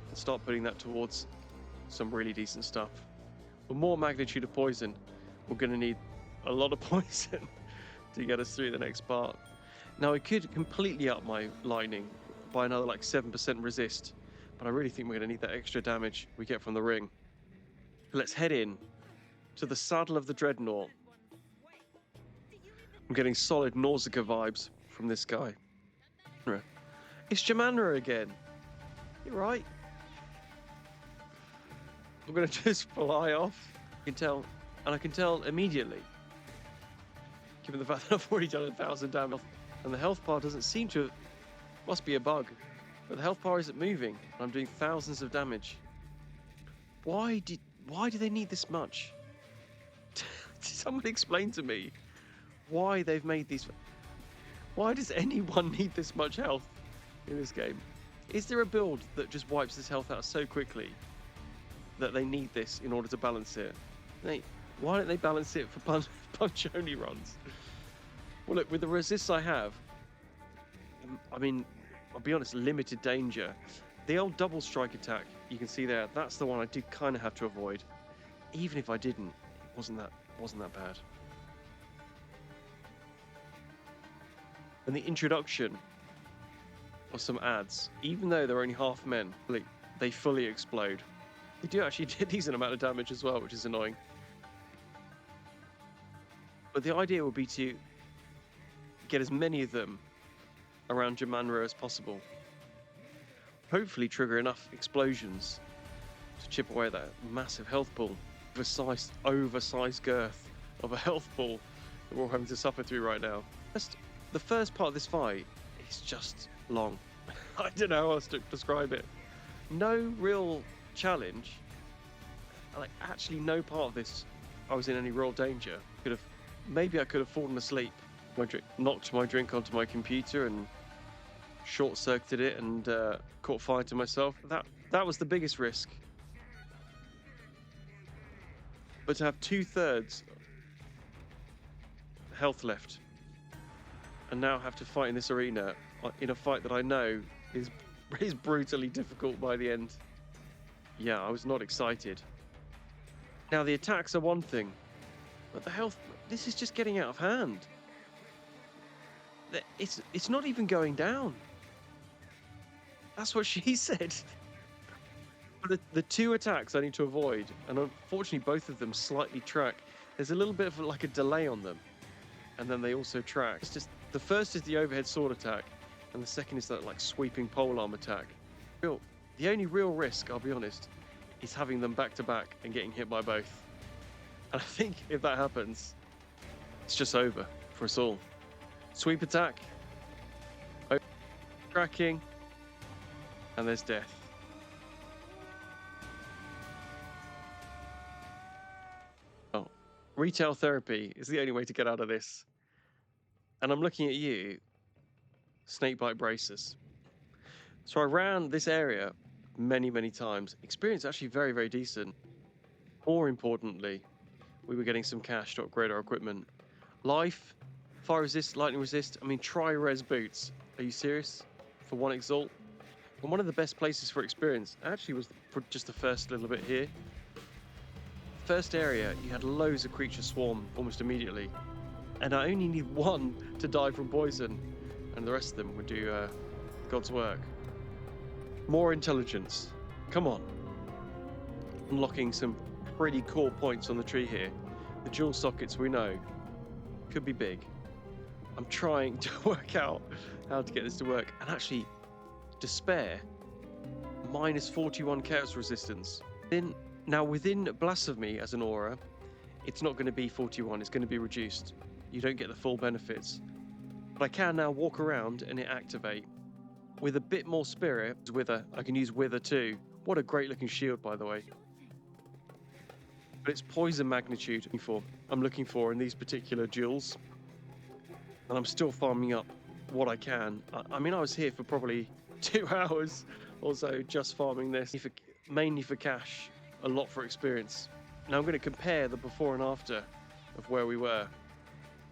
and start putting that towards some really decent stuff. For more magnitude of poison, we're going to need a lot of poison to get us through the next part. Now I could completely up my lightning by another like 7% resist, but I really think we're going to need that extra damage we get from the ring. Let's head in to the saddle of the Dreadnought. I'm getting solid Nausicaa vibes from this guy. It's Jamanra again. You're right. I'm going to just fly off. I can tell immediately, given the fact that I've already done 1,000 damage, and the health bar doesn't seem to. Must be a bug, but the health bar isn't moving, and I'm doing thousands of damage. Why do they need this much? Someone explain to me why they've made these. Why does anyone need this much health in this game? Is there a build that just wipes this health out so quickly that they need this in order to balance it? Why don't they balance it for punch only runs? Well, look, with the resists I have, I mean, I'll be honest, limited danger. The old double strike attack you can see there, that's the one I did kind of have to avoid. Even if I didn't, it wasn't that bad. And the introduction of some ads, even though they're only half men, they fully explode. They do actually do a decent amount of damage as well, which is annoying. But the idea would be to get as many of them around Jamanra as possible. Hopefully trigger enough explosions to chip away at that massive health pool. Oversized girth of a health pool that we're all having to suffer through right now. The first part of this fight is just long. I don't know how else to describe it. No real challenge, like actually no part of this I was in any real danger. Maybe I could have fallen asleep. Knocked my drink onto my computer and short-circuited it and caught fire to myself. That was the biggest risk. But to have 2/3 health left and now have to fight in this arena in a fight that I know is brutally difficult by the end. Yeah, I was not excited. Now the attacks are one thing, but the health, this is just getting out of hand. It's not even going down. That's what she said. The 2 attacks I need to avoid, and unfortunately both of them slightly track. There's a little bit of like a delay on them, and then they also track. It's just the first is the overhead sword attack, and the second is that like sweeping polearm attack. The only real risk, I'll be honest, is having them back to back and getting hit by both. And I think if that happens, it's just over for us all. Sweep attack, tracking, and there's death. Oh, retail therapy is the only way to get out of this. And I'm looking at you, snakebite braces. So I ran this area many, many times. Experience actually very, very decent. More importantly, we were getting some cash to upgrade our equipment. Life, fire resist, lightning resist. I mean, tri-res boots. Are you serious? For 1 exalt? And one of the best places for experience actually was for just the first little bit here. First area, you had loads of creatures swarm almost immediately. And I only need 1 to die from poison, and the rest of them would do God's work. More intelligence. Come on. Unlocking some pretty cool points on the tree here. The dual sockets we know could be big. I'm trying to work out how to get this to work. And actually, despair, minus 41 chaos resistance. Now within Blasphemy as an aura, it's not going to be 41, it's going to be reduced. You don't get the full benefits. But I can now walk around and it activate. With a bit more spirit, Wither, I can use Wither too. What a great looking shield, by the way. But it's poison magnitude I'm looking for in these particular duels. And I'm still farming up what I can. I mean, I was here for probably 2 hours or so just farming this, mainly for cash, a lot for experience. Now I'm going to compare the before and after of where we were.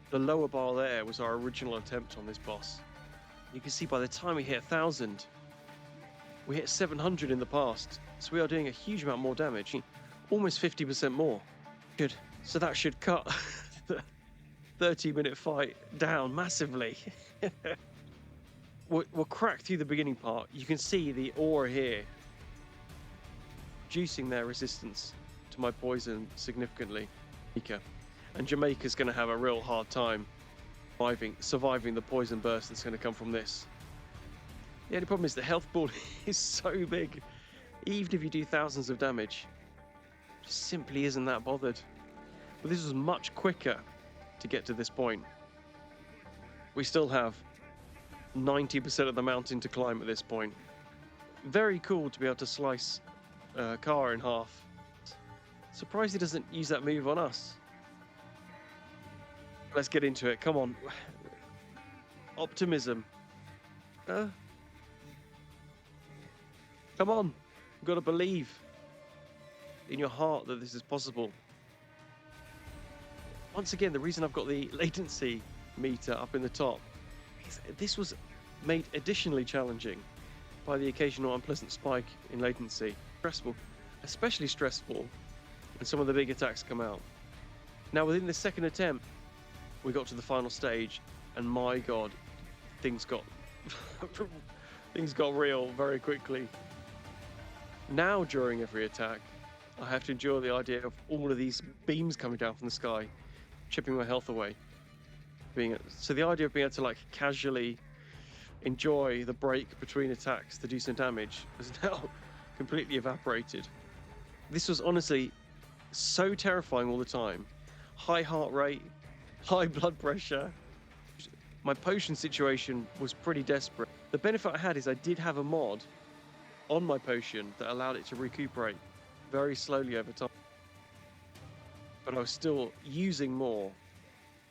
The lower bar there was our original attempt on this boss. You can see by the time we hit 1,000, we hit 700 in the past. So we are doing a huge amount more damage, almost 50% more. Good. So that should cut the 30-minute fight down massively. We'll crack through the beginning part. You can see the aura here reducing their resistance to my poison significantly. And Jamaica's going to have a real hard time surviving the poison burst that's going to come from this. The only problem is the health pool is so big. Even if you do thousands of damage, it simply isn't that bothered. But this was much quicker to get to this point. We still have 90% of the mountain to climb at this point. Very cool to be able to slice a car in half. Surprised he doesn't use that move on us. Let's get into it. Come on. Optimism. Come on. You've got to believe in your heart that this is possible. Once again, the reason I've got the latency meter up in the top is this was made additionally challenging by the occasional unpleasant spike in latency. Stressful, especially stressful when some of the big attacks come out. Now, within the second attempt, we got to the final stage, and my God, things got real very quickly. Now, during every attack, I have to endure the idea of all of these beams coming down from the sky, chipping my health away. So the idea of being able to like casually enjoy the break between attacks to do some damage has now completely evaporated. This was honestly so terrifying all the time. High heart rate, high blood pressure. My potion situation was pretty desperate. The benefit I had is I did have a mod on my potion that allowed it to recuperate very slowly over time. but I was still using more.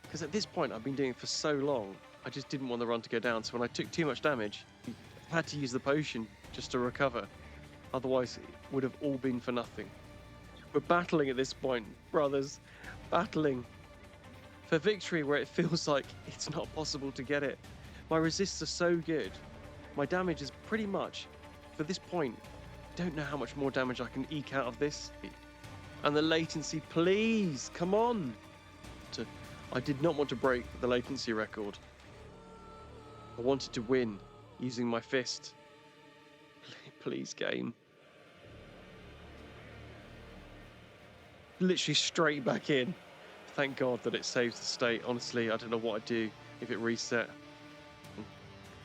Because at this point, I've been doing it for so long, I just didn't want the run to go down. So when I took too much damage, I had to use the potion just to recover. Otherwise, it would have all been for nothing. We're battling at this point, brothers. Battling for victory where it feels like it's not possible to get it. My resists are so good. My damage is pretty much, for this point, don't know how much more damage I can eke out of this. And the latency, please, come on. I did not want to break the latency record. I wanted to win using my fist. Please, game. Literally straight back in. Thank God that it saves the state. Honestly, I don't know what I'd do if it reset.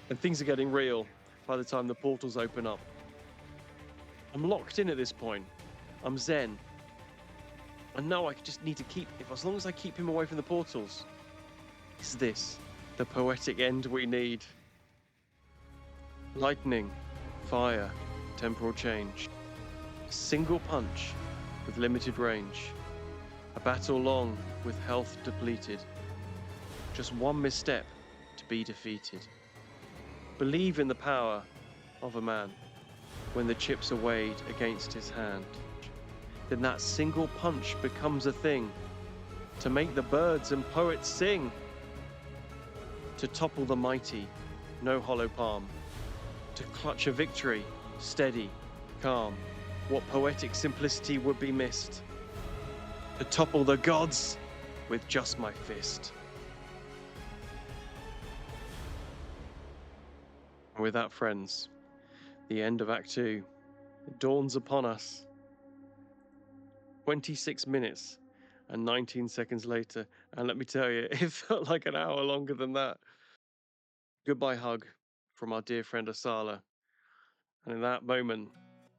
And things are getting real by the time the portals open up. I'm locked in at this point. I'm zen. I know I just need to keep, as long as I keep him away from the portals. Is this the poetic end we need? Lightning, fire, temporal change. A single punch with limited range. A battle long with health depleted. Just one misstep to be defeated. Believe in the power of a man when the chips are weighed against his hand. Then that single punch becomes a thing to make the birds and poets sing. To topple the mighty, no hollow palm. To clutch a victory, steady, calm. What poetic simplicity would be missed? To topple the gods with just my fist. And with that, friends, the end of Act 2 dawns upon us. 26 minutes and 19 seconds later, and let me tell you, it felt like an hour longer than that. Goodbye hug from our dear friend Asala. And in that moment,